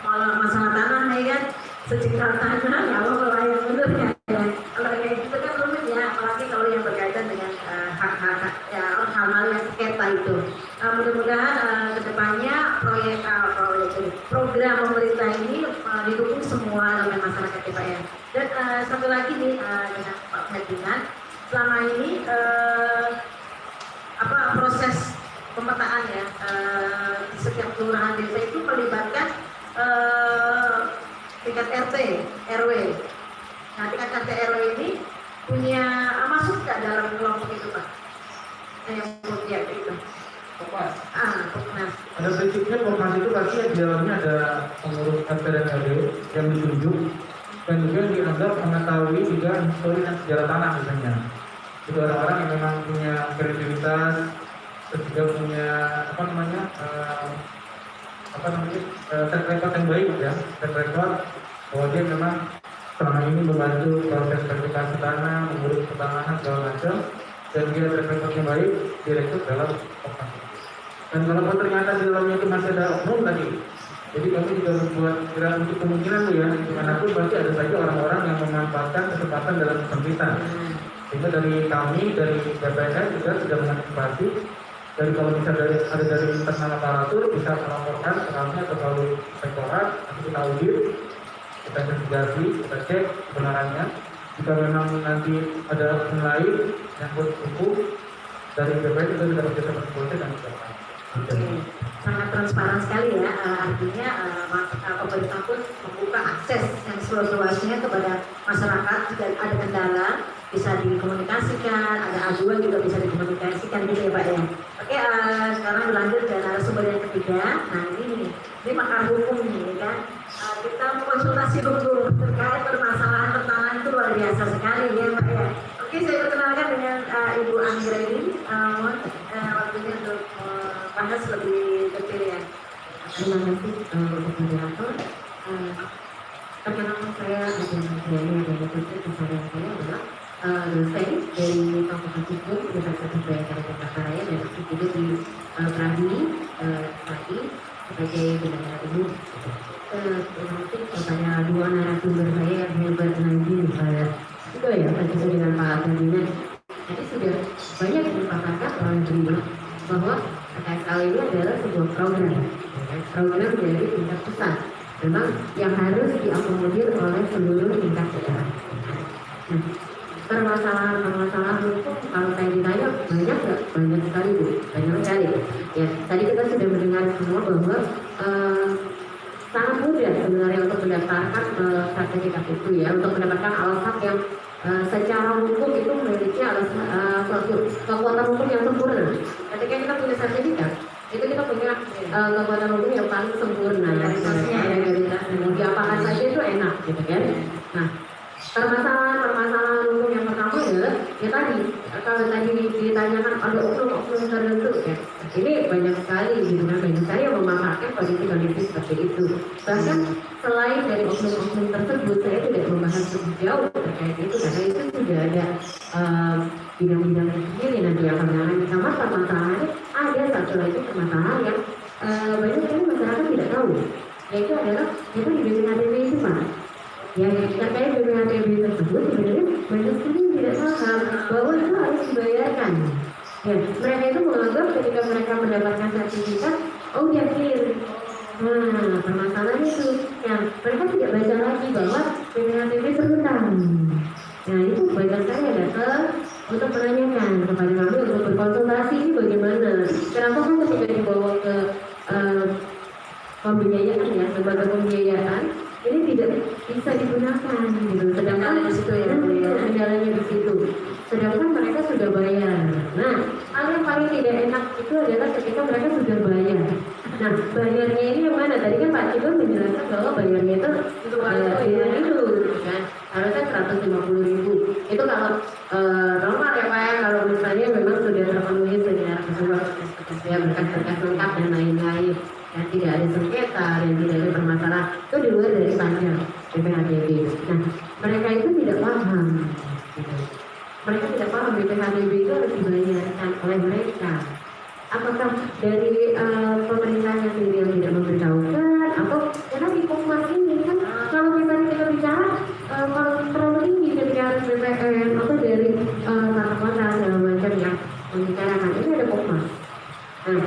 kalau masalah tanah ya kan, secikal tanah ya Allah yang benar ya. Kalau kayak gitu kan rumit ya, apalagi kalau yang berkaitan dengan hak-hak ya, hal-hal yang sengketa itu. Mudah-mudahan kedepannya program pemerintah ini didukung semua oleh masyarakat IPN. Dan satu lagi nih dengan Pak Ferdinand, selama ini proses pemetaan ya di setiap kelurahan desa itu melibatkan tingkat RT, RW. Nah, tingkat RT RW ini punya masuk nggak dalam kelompok itu Pak? Yang punya itu. Pokmas. Pokmas. Pada prinsipnya Pokmas itu pasti di dalamnya ada pengurus RT dan RW yang ditunjuk dan juga dianggap mengetahui juga histori dan sejarah tanah misalnya. Itu orang-orang yang memang punya kredibilitas, dan juga punya track record yang baik ya, track record bahwa dia memang selama ini membantu proses verifikasi tanah, mengurus pertanahan segala macam, dan dia track record yang baik direkrut dalam Pokmas. Dan kalau ternyata di dalamnya itu masih ada oknum tadi, jadi kami juga membuat kira untuk kemungkinan tuh ya, dimanapun pasti ada saja orang-orang yang memanfaatkan kesempatan dalam kesempitan. Sehingga dari kami, dari BPN juga sudah mengantisipasi, dari kalau bisa ada dari internal aparatur bisa melaporkan ke kami atau melalui inspektorat, nanti kita audit, kita investigasi, kita cek kebenarannya. Jika memang nanti ada nilai yang hukum dari BPN itu kita bekerja sama polisi dan kejaksaan. Oke, sangat transparan sekali ya. Artinya pemerintah pun membuka akses yang seluas-luasnya kepada masyarakat. Jika ada kendala bisa dikomunikasikan, ada aduan juga bisa dikomunikasikan gitu ya Pak ya. Oke, sekarang berlanjut ke narasumber yang ketiga. Nah ini pakar hukum nih kan. Kita konsultasi hukum terkait permasalahan pertanahan itu luar biasa sekali ya Pak ya. Oke, saya perkenalkan dengan Ibu Anggra ini. Waktunya untuk bahas lebih detail ya. Terima kasih untuk moderator. Perkenalkan saya Adriana Putri. Keseharian saya adalah dosen dari Fakultas Hukum Universitas Bayangkara Jakarta Raya dan juga di Pradi tadi sebagai bendahara umum. Terima kasih kepada dua narasumber saya yang hebat lagi saya juga ya bertemu dengan Pak Ferdinand. Jadi sudah banyak dipaparkan oleh beliau bahwa KSL ini adalah sebuah program dari tingkat pusat, memang yang harus diakomodir oleh seluruh tingkat daerah. Nah, permasalahan hukum kalau saya ditanya banyak nggak? Banyak sekali Bu, banyak sekali. Ya, tadi kita sudah mendengar semua bahwa sangat mudah sebenarnya untuk mendaftarkan sertifikat itu ya, untuk mendapatkan alasan yang secara hukum itu memiliki suatu kekuatan hukum yang sempurna. Ketika kita punya sertifikat, itu kita punya kekuatan hukum yang paling sempurna. Mau diapakan saja itu enak, gitu kan? Nah, permasalahan hukum yang pertama adalah ya tadi, kalau tadi ditanyakan ada oknum-oknum tertentu ya, ini banyak sekali gitu kan, banyak sekali yang memanfaatkan kondisi-kondisi seperti itu. Bahkan selain dari oknum-oknum tersebut, saya tidak membahas lebih jauh terkait itu karena itu sudah ada bidang-bidang sendiri nanti yang akan menangani. Sama permasalahannya ada satu lagi permasalahan yang banyak sekali masyarakat tidak tahu, yaitu adalah itu di BPHTB itu Pak. Ya, terkait BPHTB tersebut sebenarnya banyak sekali yang tidak paham bahwa itu harus dibayarkan. Ya, mereka itu menganggap ketika mereka mendapatkan sertifikat, oh yakin. Nah, permasalahannya itu yang mereka tidak baca lagi bahwa BPHTB berhutang. Nah, itu banyak sekali yang datang untuk menanyakan kepada kami untuk berkonsultasi ini bagaimana. Kenapa kan ketika dibawa ke pembiayaan ya, lembaga pembiayaan ini tidak bisa digunakan gitu. Sedangkan di situ ya, kendalanya di situ. Sedangkan mereka sudah bayar. Nah, hal yang paling tidak enak itu adalah ketika mereka sudah bayar. Nah, bayarnya ini yang mana? Tadi kan Pak Cido menjelaskan bahwa bayarnya itu itu kan harusnya 150.000. Itu kalau normal ya Pak ya, kalau misalnya memang sudah terpenuhi secara keseluruhan berkas-berkas lengkap dan lain-lain. Dan tidak ada sengketa dan tidak ada permasalahan itu di luar dari pajak BPHTB. Nah, mereka itu tidak paham. Mereka tidak paham BPHTB itu harus dibayarkan oleh mereka. Apakah dari pemerintahnya sendiri yang tidak memberitahukan atau karena di Komnas ini kan kalau misalnya kita bicara kalau terlalu tinggi ketika harus BPN atau dari tata kota segala macam yang membicarakan ini ada Komnas. Nah,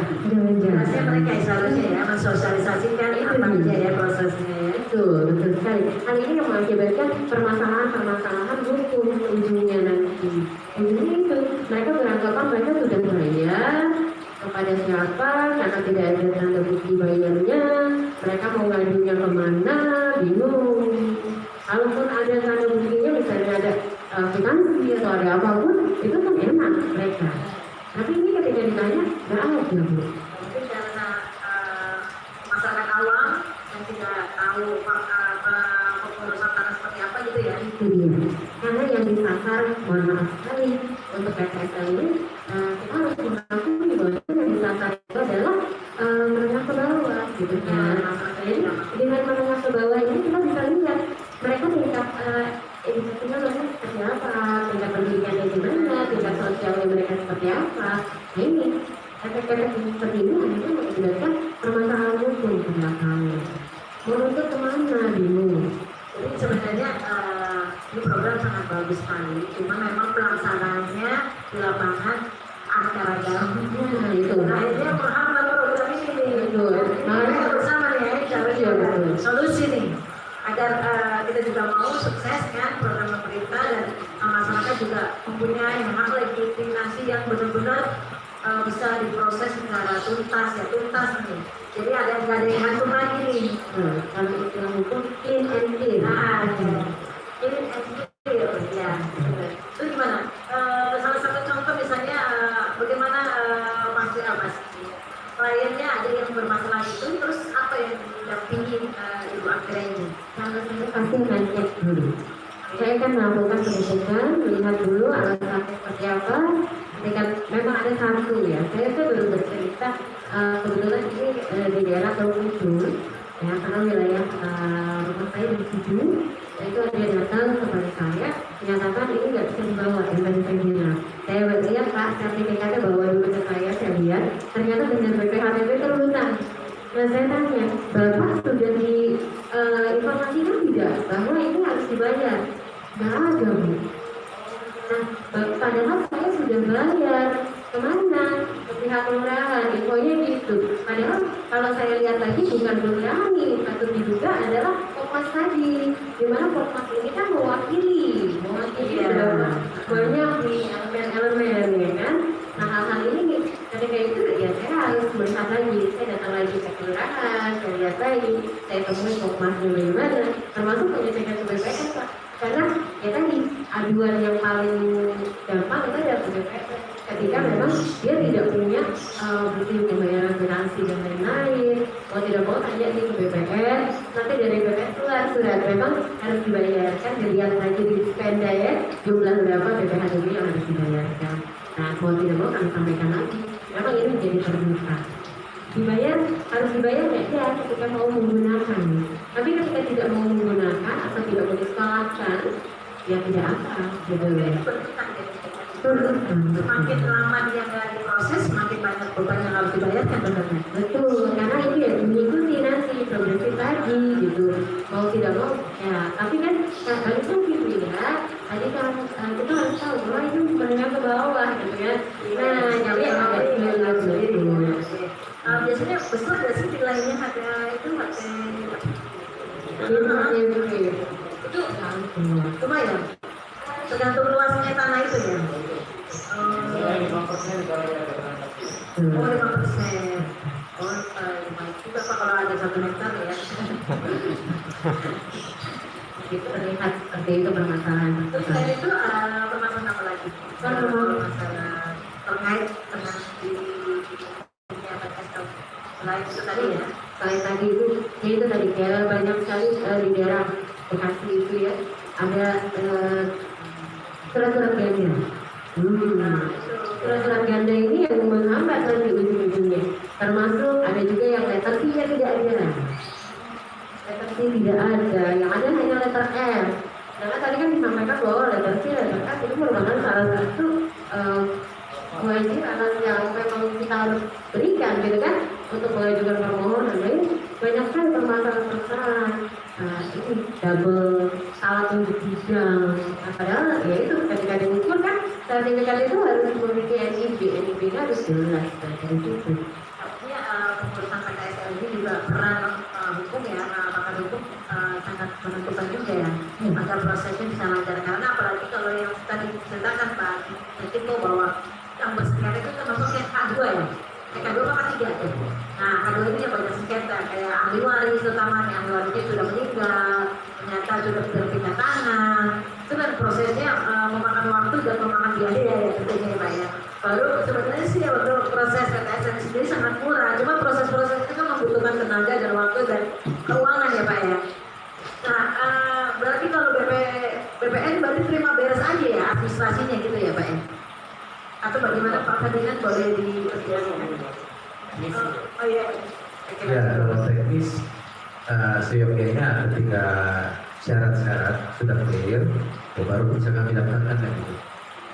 jelasnya mereka seharusnya ya mensosialisasikan apa aja ya prosesnya ya. Betul sekali. Hal ini yang mengakibatkan permasalahan hukum ujungnya nanti. Ujungnya itu mereka beranggapan mereka sudah bayar kepada siapa karena tidak ada tanda bukti bayarnya. Mereka mau ngadunya kemana? Bingung. Kalaupun ada tanda buktinya misalnya ada kwitansi atau ada apapun itu kan enak mereka. Tapi ini ketika ditanya, nggak ada Bu. Mungkin karena masyarakat awam yang tidak tahu pengurusan tanah seperti apa gitu ya. Itu dia. Karena yang disasar, mohon maaf sekali untuk KSL ini, kita harus mengakui bahwa yang disasar itu adalah menengah ke bawah, gitu kan. Jadi dengan menengah ke bawah ini kita bisa lihat mereka tingkat edukasinya seperti apa, tingkat pendidikannya gimana, tingkat sosialnya mereka seperti apa. Nah ini, efek-efek seperti ini akhirnya mengakibatkan permasalahan hukum ke belakangnya. Menuntut kemana bingung. Jadi sebenarnya ini program sangat bagus sekali, cuma memang pelaksanaannya di lapangan antara gabungnya gitu. Nah ini yang menghambat program ini. Betul. Makanya bersama nih cari solusi nih agar kita juga mau sukses kan program pemerintah dan masyarakat juga mempunyai hak legitimasi yang benar-benar bisa diproses secara tuntas nih. Jadi nggak ada yang gantung lagi nih. Kalau istilah hukum clean and clear. Clean and clear ya. Itu gimana? Salah satu contoh misalnya bagaimana mas kliennya ada yang bermasalah itu, terus apa yang didampingi Ibu Akira ini? Kalau saya pasti ngecek dulu. Saya kan melakukan pengecekan, melihat dulu alasan seperti apa. Ketika memang ada satu ya, saya tuh baru bercerita kebetulan ini di daerah Bengkulu, ya karena wilayah rumah saya di situ, itu ada yang datang kepada saya menyatakan ini nggak bisa dibawa, yang tadi saya bilang. Saya lihat Pak sertifikatnya bawa dulu ke saya lihat, ternyata benar BPHTB terhutang. Nah saya tanya, Bapak sudah diinformasikan tidak bahwa ini harus dibayar? Nggak ada Bu. Nah padahal saya sudah bayar, kemana? Ke pihak kelurahan, infonya gitu. Padahal kalau saya lihat lagi bukan kelurahan nih, patut diduga adalah Pokmas tadi. Dimana Pokmas ini kan mewakili banyak nih elemen-elemen ya kan. Nah hal-hal ini ketika itu ya saya harus melihat lagi, saya datang lagi ke kelurahan, saya lihat lagi, saya temui Pokmas dulu gimana, termasuk pengecekan ke BPS Pak. Karena ya tadi aduan yang paling gampang itu adalah ke BPS. Ketika memang dia tidak punya bukti pembayaran asuransi dan lain-lain, mau tidak mau tanya nih ke BPS, nanti dari BPS keluar surat memang harus dibayarkan, dilihat lagi di spenda ya jumlah berapa BPHTB yang harus dibayarkan. Nah mau tidak mau kami sampaikan lagi, memang ini menjadi terbuka. Dibayar harus dibayar nggak ya ketika mau menggunakan, tapi ketika tidak mau menggunakan atau tidak mau disekolahkan ya tidak apa gitu ya. Semakin lama dia nggak diproses, semakin banyak beban yang harus dibayarkan benar-benar. Betul, karena ini ya mengikuti nanti progresif tadi gitu. Mau tidak mau ya, tapi kan balik lagi ya. Tadi kan kita harus tahu bahwa itu menengah ke bawah gitu ya. Nah, jadi agak jelas betul. Biasanya besar nggak sih nilainya harga itu itu lumayan. Tergantung luasnya tanah itu ya. 5%. Oh 5%. Oh lumayan juga Pak kalau ada 1 hektar ya. Itu terlihat seperti itu permasalahan. Terus dari itu permasalahan apa lagi? Permasalahan terkait dengan di selain itu tadi ya. Selain tadi itu tadi daerah banyak sekali di daerah Bekasi itu ya ada surat-surat ganda. Surat-surat ganda ini yang menghambat nanti ujung-ujungnya. Termasuk ada juga yang letter C-nya tidak ada. Letter C tidak ada, yang ada hanya letter F. Karena tadi kan disampaikan bahwa letter C, letter F itu merupakan salah satu kewajiban yang memang kita harus berikan gitu kan untuk mengajukan permohonan. Nah ini banyak sekali permasalahan-permasalahan. Ini double salah tunjuk bidang. Padahal ya itu ketika diukur kan sertifikat itu harus memiliki NIB harus jelas dari situ. Artinya pengurusan PKSL ini juga peran hukum ya, pakar hukum sangat menentukan juga ya agar prosesnya bisa lancar. Karena apalagi kalau yang tadi diceritakan Pak Tito bahwa yang bersengketa itu termasuk yang K2 ya. K2 apa K3 ya? Nah K2 ini yang banyak sengketa kayak ahli waris utamanya, ahli warisnya sudah meninggal, ternyata sudah berpindah tangan. Itu kan prosesnya memakan waktu dan memakan biaya ya tentunya ya Pak ya. Baru sebenarnya sih untuk proses PKSL sendiri sangat murah, cuma proses-proses itu kan membutuhkan tenaga dan waktu dan keuangan ya Pak ya. Nah berarti kalau BPN berarti terima beres aja ya administrasinya gitu ya Pak ya? Atau bagaimana Pak Ferdinand boleh diperjelaskan? Oh iya. Ya, kalau teknis seyogyanya ketika syarat-syarat sudah clear, ya baru bisa kami daftarkan kan gitu.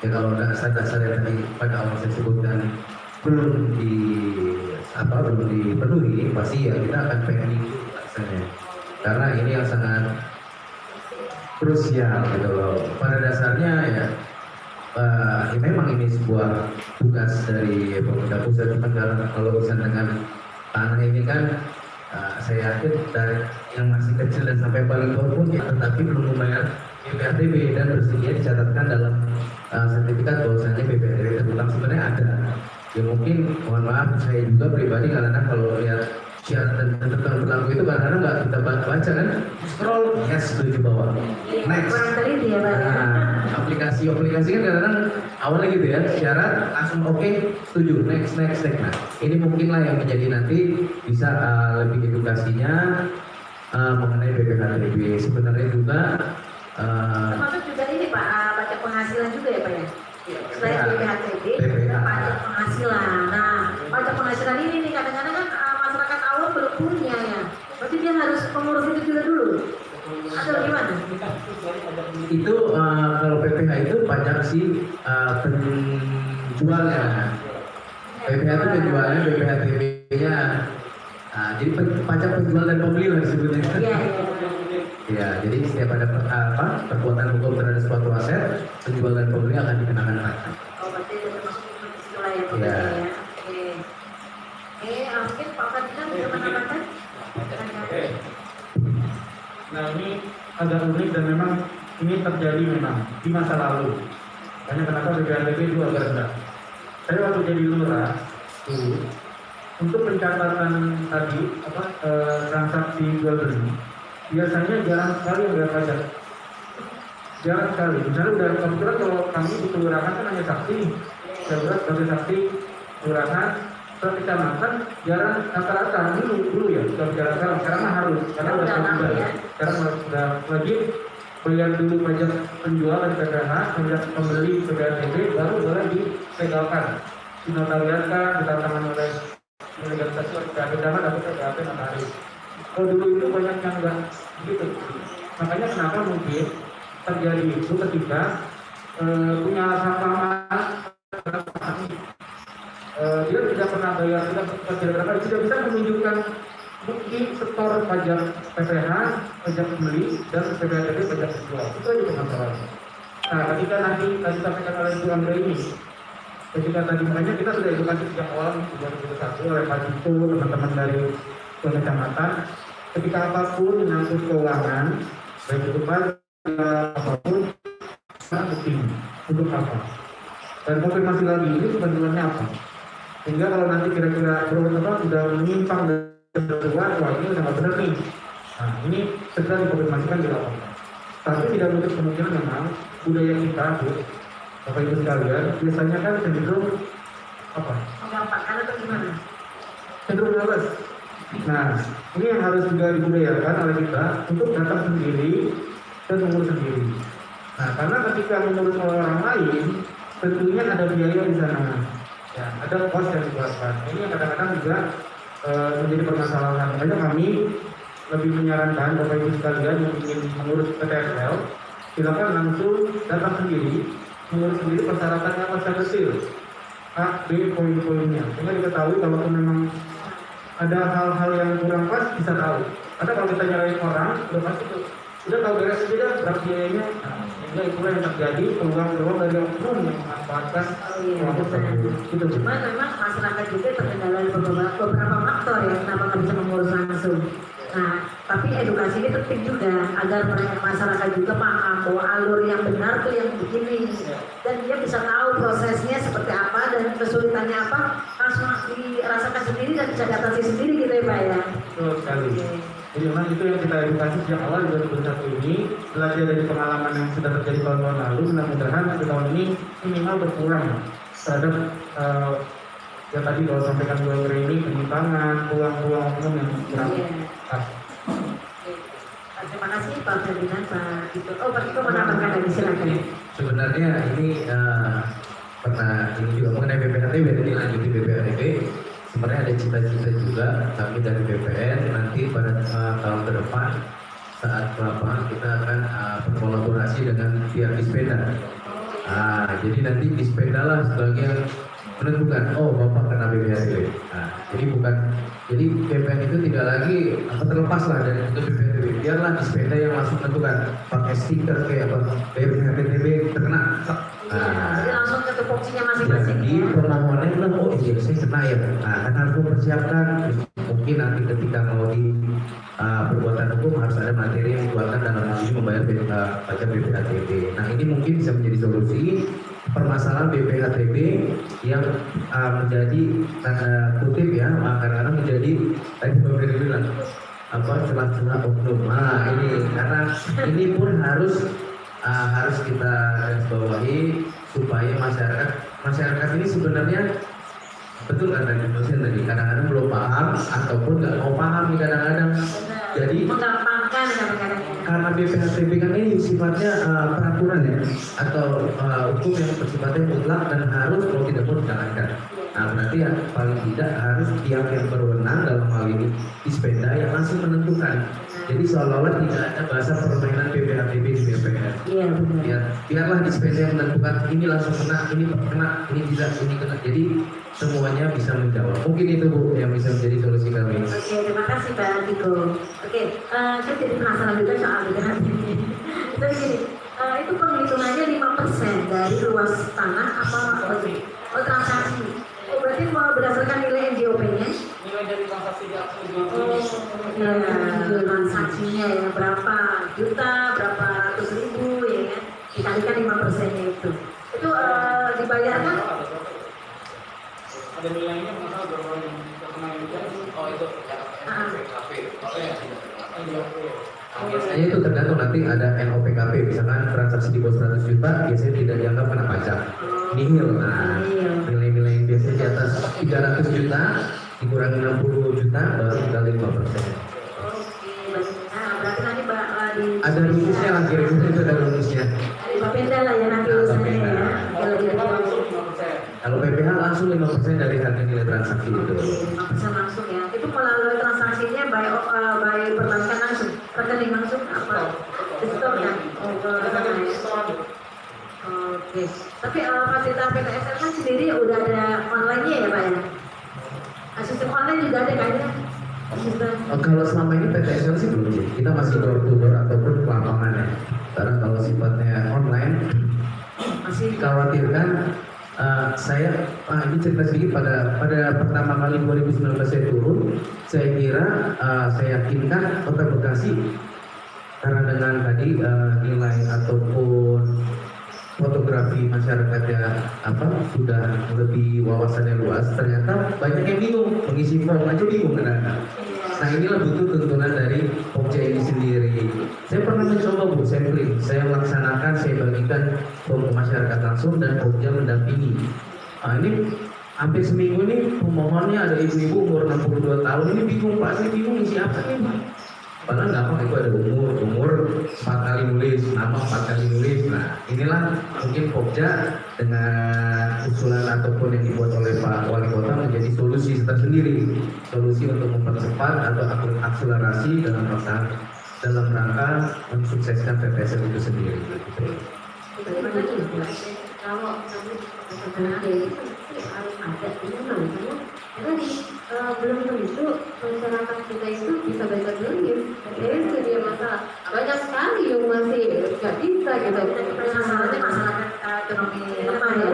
Ya kalau dasar-dasar yang tadi pada awal saya sebutkan belum dipenuhi, pasti ya kita akan pending rasanya. Karena ini yang sangat krusial gitu loh. Pada dasarnya ya, memang ini sebuah tugas dari pemerintah pusat, kalau urusan dengan tanah ini kan saya yakin dari yang masih kecil dan sampai paling tua pun ya, tetapi belum membayar BPHTB dan bersedia dicatatkan dalam sertifikat bahwasannya BPHTB terutang sebenarnya ada. Ya mungkin mohon maaf saya juga pribadi karena kalau lihat syarat dan ketentuan berlaku itu kadang-kadang nggak kita baca kan, scroll yes setuju bawah next. Kurang teliti ya Pak. Aplikasi kan kadang-kadang awalnya gitu ya, syarat langsung oke, setuju, next. Nah, ini mungkinlah yang menjadi nanti bisa lebih edukasinya mengenai BPHTB. Sebenarnya juga termasuk juga ini Pak, pajak penghasilan juga ya Pak ya? Selain BPHTB, pajak penghasilan. Nah, pajak penghasilan ini nih kadang-kadang kan masyarakat awam belum punya ya. Berarti dia harus mengurus itu juga dulu. Atau gimana? itu kalau PPH itu pajak si penjualnya. PPH itu penjualnya, BPHTB-nya. Jadi pajak penjual dan pembeli lah disebutnya. Iya. Ya, jadi setiap ada perbuatan hukum terhadap suatu aset, penjual dan pembeli akan dikenakan pajak. Oh, berarti itu termasuk itu lah ya Pak Iya. ya. Oke. Mungkin Pak Fadilan bisa menambahkan? Nah ini agak unik dan memang ini terjadi memang di masa lalu. Hanya kenapa BPHTB itu agak rendah. Saya waktu jadi lurah dulu untuk pencatatan tadi transaksi jual beli biasanya jarang sekali yang bayar pajak. Jarang sekali. Misalnya udah kebetulan kalau kami di kelurahan kan hanya saksi, sebagai saksi kelurahan. Setelah kecamatan jarang rata-rata dulu ya sudah bicara sekarang mah harus karena udah sudah sekarang sudah wajib bayar dulu pajak penjual dan PPH, pajak pembeli BPHTB baru boleh dilegalkan, dinotariatkan, ditandatangan oleh legalisasi oleh PPH dapat PPHT notaris. Kalau dulu itu banyak yang enggak begitu. Makanya kenapa mungkin terjadi itu ketika punya sama dia tidak pernah bayar, tidak bisa menunjukkan bukti setor pajak PPH, pajak beli, dan PPHTB pajak penjual. Itu aja permasalahannya. Nah, ketika nanti tadi sampaikan oleh Ibu Andre ini, ketika tadi makanya kita sudah edukasi sejak awal 2021 oleh Pak Cito, teman-teman dari kecamatan, ketika apapun menyangkut keuangan, baik itu pajak apapun, bukti untuk apa? Dan konfirmasi lagi ini sebenarnya apa? Sehingga kalau nanti kira-kira sudah menyimpang dari ketentuan, wah ini udah nggak benar nih. Nah ini segera dikonfirmasikan di lapangan. Tapi tidak menutup kemungkinan memang budaya kita, Bapak Ibu sekalian, biasanya kan cenderung apa? Mengampakkan atau gimana? Cenderung males. Nah ini yang harus juga dibudayakan oleh kita untuk datang sendiri dan mengurus sendiri. Nah karena ketika mengurus orang lain, tentunya ada biaya di sana. Ya, ada kos yang dikeluarkan. Ini yang kadang-kadang juga menjadi permasalahan. Makanya kami lebih menyarankan Bapak Ibu sekalian yang ingin mengurus PTSL, silakan langsung datang sendiri, mengurus sendiri persyaratannya apa saja detail, A, B, poin-poinnya. Sehingga diketahui kalau memang ada hal-hal yang kurang pas bisa tahu. Karena kalau kita nyalain orang, udah pasti tuh, udah tahu beres aja berapa biayanya. Sehingga itulah yang terjadi peluang-peluang dari oknum yang memanfaatkan uang tersebut. Gitu. Cuman memang masyarakat juga terkendala beberapa faktor ya kenapa nggak bisa mengurus langsung. Nah, tapi edukasi ini penting juga agar masyarakat juga paham bahwa alur yang benar tuh yang begini dan dia bisa tahu prosesnya seperti apa dan kesulitannya apa langsung dirasakan sendiri dan bisa diatasi sendiri gitu ya Pak ya. Betul sekali. Jadi memang itu yang kita edukasi sejak awal 2021 ini, belajar dari pengalaman yang sudah terjadi tahun-tahun lalu, mudah-mudahan di tahun ini minimal berkurang terhadap yang tadi kalau sampaikan Bu Andre ini penyimpangan, peluang-peluang oknum yang kurang pas. Terima kasih Pak Ferdinand, Pak Tito. Oh Pak Tito menambahkan lagi silakan. Sebenarnya ini pernah ini juga mengenai BPHTB, jadi lanjut di BPHTB. Sebenarnya ada cita-cita juga kami dari BPN nanti pada tahun ke depan saat lapangan kita akan berkolaborasi dengan pihak Dispenda. Jadi nanti Dispenda lah sebagai menentukan, oh bapak kena BPHTB. Nah, jadi BPN itu tidak lagi terlepas lah dari itu BPHTB. Biarlah Dispenda yang langsung menentukan, pakai stiker kayak apa BPHTB terkena. Jadi langsung ke tupoksinya masing-masing. Jadi permohonannya bilang, oh iya saya kena ya. Nah, kan harus mempersiapkan. Mungkin nanti ketika mau di perbuatan hukum harus ada materi yang dikeluarkan dalam hal ini membayar pajak BPHTB. Nah, ini mungkin bisa menjadi solusi permasalahan BPHTB yang menjadi tanda kutip ya, kadang-kadang menjadi tadi Bapak bilang celah-celah oknum. Nah, ini karena ini pun harus kita garis bawahi supaya masyarakat ini sebenarnya betul kan tadi dosen tadi kadang-kadang belum paham ataupun nggak mau paham nih kadang-kadang. Jadi menggampangkan kadang-kadang. Karena BPHTB kan ini sifatnya peraturan ya atau hukum yang bersifatnya mutlak dan harus kalau tidak pun dijalankan. Nah berarti ya paling tidak harus pihak yang berwenang dalam hal ini Dispenda yang langsung menentukan. Jadi seolah-olah tidak ada bahasa permainan BPHTB di DPR. Iya benar. Biarlah Dispenda yang menentukan ini langsung kena, ini tidak, ini kena. Jadi semuanya bisa menjawab. Mungkin itu Bu yang bisa menjadi solusi kami. Oke, terima kasih Pak Tiko. Oke, saya jadi penasaran juga soal BPHTB. Jadi gini, itu penghitungannya 5% dari luas tanah apa transaksi. Oh, berarti mau berdasarkan nilai NJOP-nya? Nilai dari transaksi di akun transaksinya ya berapa juta, berapa ratus ribu ya kan? Dikalikan 5%-nya itu. Itu dibayarkan? Ada nilainya masalah berapa yang oh itu Biasanya itu tergantung nanti ada NOPKP, misalkan transaksi di bawah 100 juta biasanya tidak dianggap kena pajak, nihil. Nah, nilai-nilai yang biasanya di atas 300 juta dikurangi 60 juta baru dikali 5%. Oke, nah berarti nanti ada rumusnya lah, kira-kira itu ada rumusnya. Dari Bapenda lah ya nanti urusannya ya. Kalau PPH langsung 5% dari harga nilai transaksi itu. 5% langsung ya. Itu melalui transaksinya by perbankan langsung, rekening langsung apa? Sistem ya. Oh, oke. Tapi fasilitas PTSL kan sendiri udah ada online-nya ya Pak ya? Sistem online juga ada kayaknya. Kalau selama ini PTSL sih belum sih. Kita masih door to door ataupun ke lapangan ya. Karena kalau sifatnya online masih dikhawatirkan. Saya ini cerita sedikit pada pertama kali 2019 saya turun, saya kira saya yakinkan Kota Bekasi karena dengan tadi nilai ataupun fotografi masyarakatnya sudah lebih wawasannya luas, ternyata banyak yang bingung mengisi form aja bingung kadang-kadang. Nah inilah butuh tuntunan dari Pokja ini sendiri. Saya pernah mencoba Bu, sampling, saya melaksanakan, saya bagikan form ke masyarakat langsung dan Pokja mendampingi. Nah ini hampir seminggu nih pemohonnya ada ibu-ibu umur 62 tahun ini bingung Pak, saya bingung isi apa nih Pak. Padahal gampang itu ada umur 4 kali nulis, nama 4 kali nulis. Nah inilah mungkin Pokja dengan usulan ataupun yang dibuat oleh Pak Wali Kota menjadi solusi tersendiri, solusi untuk mempercepat atau akselerasi dalam rangka mensukseskan PPSL itu sendiri. Kalau itu harus ada ini karena belum tentu masyarakat kita itu bisa baca tulis. Itu dia masalah. Banyak sekali yang masih nggak bisa gitu. Masalahnya masyarakat ekonomi lemah ya,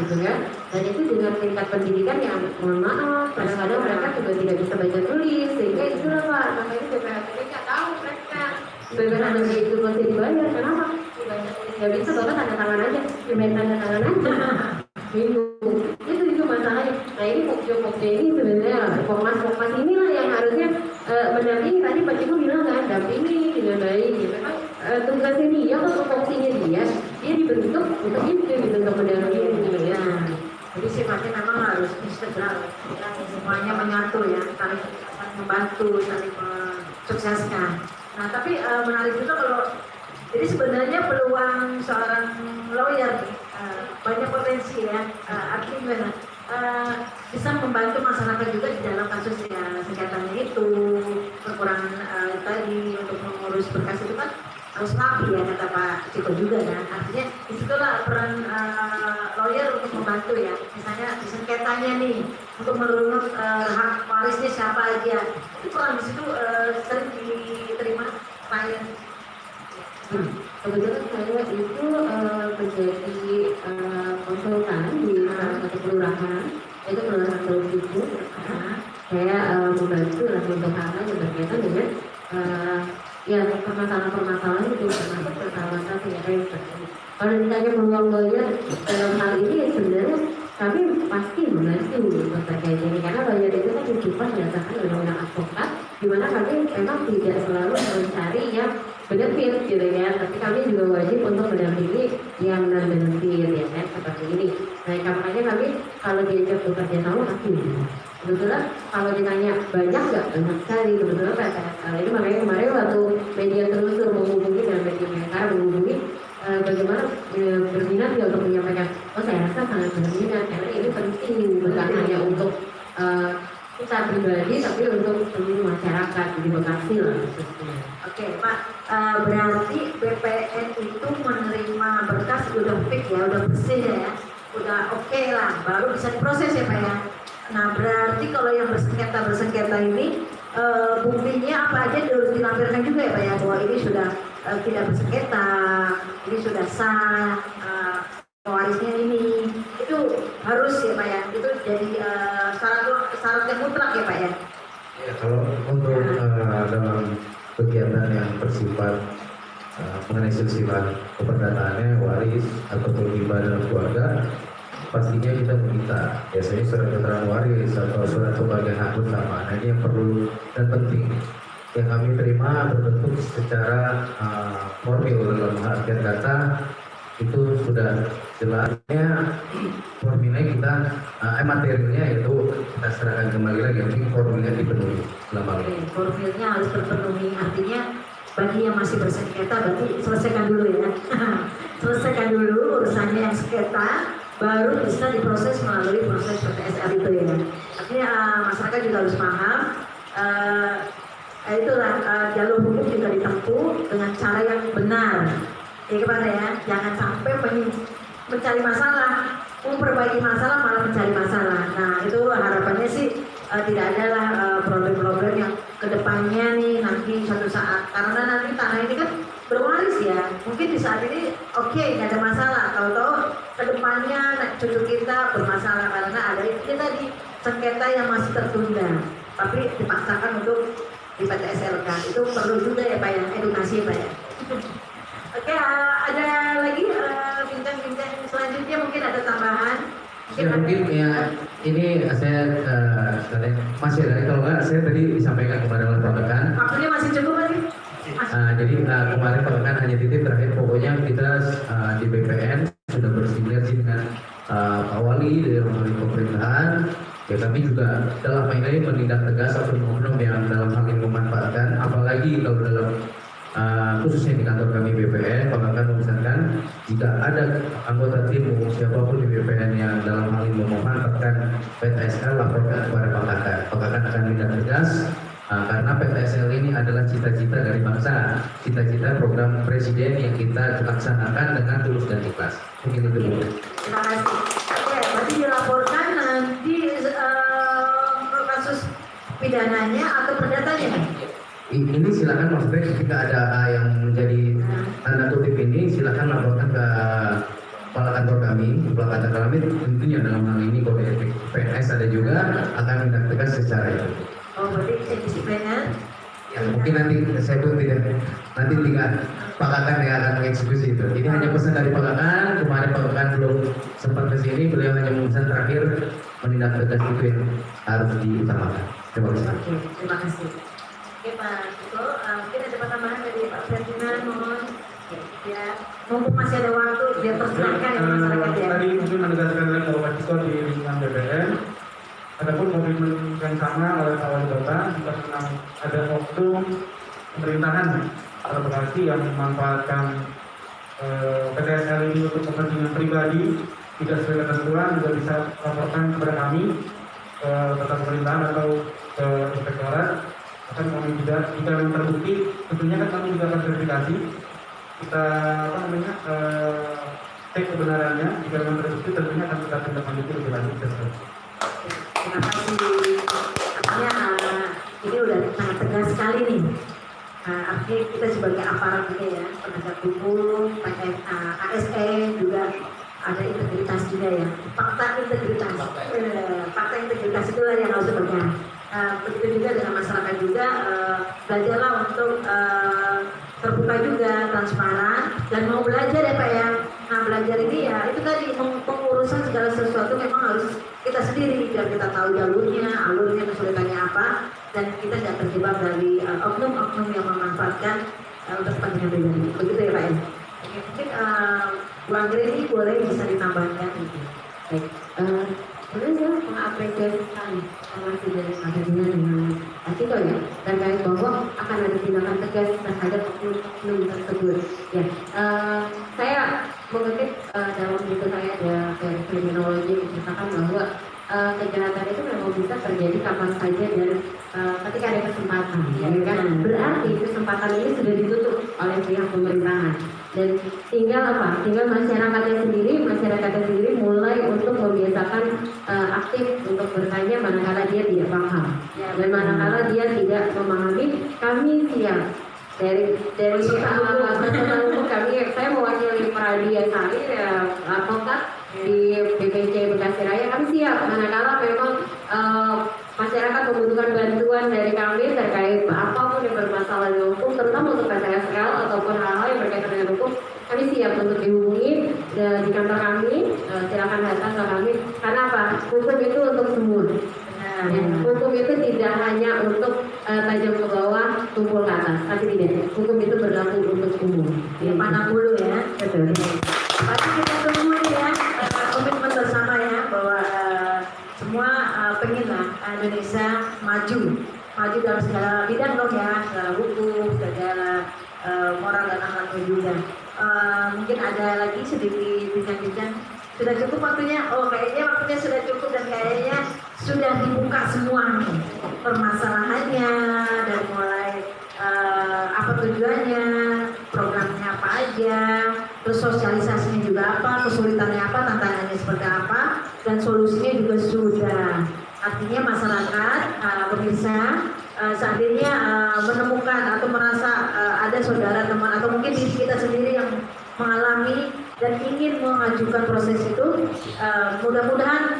gitu ya. Dan itu dengan tingkat pendidikan yang mohon maaf, kadang-kadang mereka juga tidak bisa baca tulis, sehingga itulah Pak. Makanya BPHTB nggak tahu mereka. BPHTB itu masih dibayar, kenapa? Nggak bisa, bahkan tanda tangan aja, dimain tanda tangan aja. Bingung. Itu masalahnya. Nah ini Pokja ini sebenarnya Pokmas inilah yang harusnya mendampingi. Tadi Pak Ciko bilang kan dampingi dengan baik. Memang tugasnya dia atau tupoksinya dia dibentuk untuk itu, dibentuk mendampingi ya. Jadi sifatnya memang harus integral, semuanya menyatu ya, saling membantu, saling mensukseskan. Nah tapi menarik juga kalau jadi sebenarnya peluang seorang lawyer banyak potensi ya, artinya bisa membantu masyarakat juga di dalam kasus ya sengketanya itu, kekurangan tadi untuk mengurus berkas itu kan harus rapi ya kata Pak Ciko juga kan. Artinya disitulah peran lawyer untuk membantu ya, misalnya misalnya sengketanya nih untuk menurut hak warisnya siapa aja, itu kan di situ sering diterima klien. Kebetulan saya itu menjadi konsultan di salah satu kelurahan, itu kelurahan Teluk Ibu. Saya membantu dalam bentuk hal yang berkaitan dengan ya permasalahan-permasalahan itu termasuk permasalahan yang terjadi. Kalau ditanya peluang-peluangnya dalam hal ini ya sebenarnya kami pasti membantu terkait ini karena banyak itu kan disimpan berdasarkan undang-undang advokat, di mana kami memang tidak selalu mencari yang benefit gitu ya, tapi kami juga wajib untuk mendampingi yang non benefit ya kan seperti ini. Nah kampanye kami kalau diajak bekerja sama pasti. Kebetulan kalau ditanya banyak nggak, banyak sekali kebetulan PTSL ini, makanya kemarin waktu media terus menghubungi dan media mereka menghubungi bagaimana berminat ya untuk menyampaikan, oh saya rasa sangat berminat karena ini penting bukan hanya untuk kita pribadi tapi untuk seluruh masyarakat di Bekasi lah khususnya. Oke Pak, berarti BPN itu menerima berkas udah fix ya, udah bersih ya, udah oke lah, baru bisa diproses ya Pak ya. Nah berarti kalau yang bersengketa ini buktinya apa aja harus dilampirkan juga ya Pak ya, bahwa ini sudah tidak bersengketa, ini sudah sah, pewarisnya ini, itu harus ya Pak ya, itu jadi syarat yang mutlak ya Pak ya. Ya, kalau untuk dalam kegiatan yang bersifat mengenai silsilah keperdataannya waris atau hibah dalam keluarga, pastinya kita meminta biasanya surat keterangan waris atau surat pembagian hak bersama. Nah ini yang perlu dan penting yang kami terima berbentuk secara formil dalam artian kata itu sudah jelasnya formilnya kita materialnya itu kita serahkan kembali lagi, yang formilnya dipenuhi selama ini. Formilnya harus terpenuhi, artinya bagi yang masih bersengketa berarti selesaikan dulu ya. Selesaikan dulu urusannya yang sengketa, baru bisa diproses melalui proses PTSL itu ya. Artinya masyarakat juga harus paham, itulah jalur hukum juga ditempuh dengan cara yang benar. Ya gimana ya, jangan sampai mencari masalah, memperbaiki masalah malah mencari masalah. Nah itu harapannya sih tidak adalah problem-problem yang kedepannya nih nanti suatu saat, karena nanti tanah ini kan berwaris ya, mungkin di saat ini oke, nggak ada masalah, tahu-tahu kedepannya cucu kita bermasalah karena ada itu tadi sengketa yang masih tertunda, tapi dipaksakan untuk di PTSL kan, itu perlu juga ya Pak ya, edukasi ya Pak ya. Oke, ada lagi bincang-bincang selanjutnya, mungkin ada tambahan? Ya, mungkin ya ini saya masih ada, kalau nggak saya tadi disampaikan kepada Pak Rekan. Waktunya masih cukup lagi? Jadi kemarin Pak Rekan hanya titip terakhir, pokoknya kita di BPN sudah bersinergi dengan Pak Wali dari lembaga pemerintahan. Ya kami juga dalam hal ini menindak tegas oknum-oknum yang dalam hal ini memanfaatkan, apalagi kalau dalam khususnya di kantor kami BPN, Pak akan memesankan jika ada anggota tim maupun siapapun di BPN yang dalam hal ini memanfaatkan PTSL, laporkan kepada Pak Kakak. Pak Kakak akan menindak tegas karena PTSL ini adalah cita-cita dari bangsa, cita-cita program presiden yang kita laksanakan dengan tulus dan ikhlas. Mungkin itu dulu. Terima kasih. Oke, berarti dilaporkan nanti kasus pidananya atau perdatanya? Ini silakan, maksudnya ketika ada yang menjadi tanda kutip ini silakan laporkan ke kepala kantor kami. Kepala kantor kami tentunya dalam hal ini kode etik PNS ada juga akan menindak tegas secara itu. Oh, berarti disipliner? Ya, mungkin nanti saya pun tidak, nanti tinggal Pak Kakan yang akan mengeksekusi itu. Ini hanya pesan dari Pak Kakan, kemarin Pak Kakan belum sempat ke sini, beliau hanya memesan terakhir menindak tegas itu yang harus diutamakan. Terima kasih. Oke, terima kasih. Oke Pak Ciko, mungkin ada tambahan dari Pak Ferdinand, mohon ya, mumpung masih ada waktu biar terserahkan ya masyarakat ya. Tadi mungkin menegaskan lagi bahwa Pak Ciko di lingkungan BPN, adapun komitmen yang sama oleh Pak Wali Kota jika memang ada oknum pemerintahan atau Bekasi yang memanfaatkan PTSL ini untuk kepentingan pribadi tidak sesuai ketentuan, juga bisa laporkan kepada kami ke kota pemerintahan atau ke inspektorat. Akan kami tidak, jika memang terbukti, tentunya kan kami juga akan verifikasi. Kita cek kebenarannya. Jika memang terbukti tentunya akan kita tindak lanjuti lebih lanjut. Terima kasih. Artinya ini udah sangat tegas sekali nih. Artinya kita sebagai aparat juga ya, penegak hukum, ASN juga ada integritas juga ya. Fakta integritas itulah yang harus dipegang. Begitu juga dengan masyarakat juga, belajarlah untuk terbuka juga, transparan, dan mau belajar ya Pak ya. Nah belajar ini ya itu tadi pengurusan segala sesuatu memang harus kita sendiri biar kita tahu jalurnya, alurnya, kesulitannya apa, dan kita tidak terjebak dari oknum-oknum yang memanfaatkan untuk kepentingan pribadi. Begitu ya Pak ya. Oke, mungkin Bu Anggri ini boleh bisa ditambahkan. Baik, sebenarnya saya mengapresiasi sekali informasi dari Pak Ferdinand dengan Tito ya, terkait bahwa akan ada tindakan tegas terhadap oknum tersebut. Ya, saya mengutip dalam buku saya ada dari kriminologi menceritakan bahwa kejahatan itu memang bisa terjadi kapan saja dan ketika ada kesempatan, ya kan? Berarti kesempatan ini sudah ditutup oleh pihak pemerintahan dan tinggal apa? Tinggal masyarakatnya sendiri mulai untuk membiasakan aktif untuk bertanya manakala dia tidak paham dan manakala dia tidak memahami. Kami siap dari hukum kami, saya mewakili Pradia Sari advokat di BPC Bekasi Raya. Kami siap manakala memang masyarakat membutuhkan bantuan dari kami terkait apapun yang bermasalah dengan hukum, terutama untuk PTSL ataupun hal-hal yang berkaitan dengan hukum. Kami siap untuk dihubungi di kantor kami, silakan datang ke kami. Karena apa? Hukum itu untuk semua. Hukum itu tidak hanya untuk tajam ke bawah, tumpul ke atas, tapi tidak. Hukum itu berlaku untuk umum. Ya, pandang dulu ya. Betul. Pasti kita tunggu ya komitmen bersama ya bahwa semua pengen lah Indonesia maju dalam segala bidang dong ya, segala hukum, segala moral dan akhlaknya juga. Mungkin ada lagi sedikit bincang-bincang. Sudah cukup waktunya? Oh kayaknya waktunya sudah cukup dan kayaknya sudah dibuka semua nih permasalahannya dan mulai apa tujuannya, programnya apa aja, terus sosialisasinya juga apa, kesulitannya apa, tantangannya seperti apa, dan solusinya juga sudah. Artinya masyarakat, pemirsa, seandainya menemukan atau merasa ada saudara, teman, atau mungkin diri kita sendiri yang mengalami dan ingin mengajukan proses itu, mudah-mudahan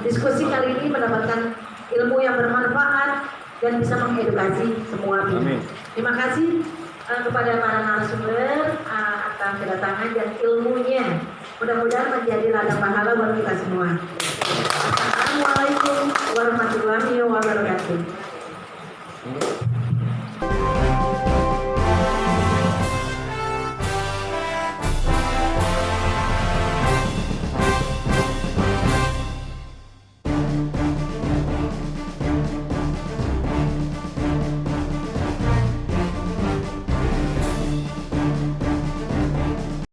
diskusi kali ini mendapatkan ilmu yang bermanfaat dan bisa mengedukasi semua pihak. Terima kasih kepada para narasumber atas kedatangan dan ilmunya. Mudah-mudahan menjadi ladang pahala buat kita semua. Assalamualaikum warahmatullahi wabarakatuh.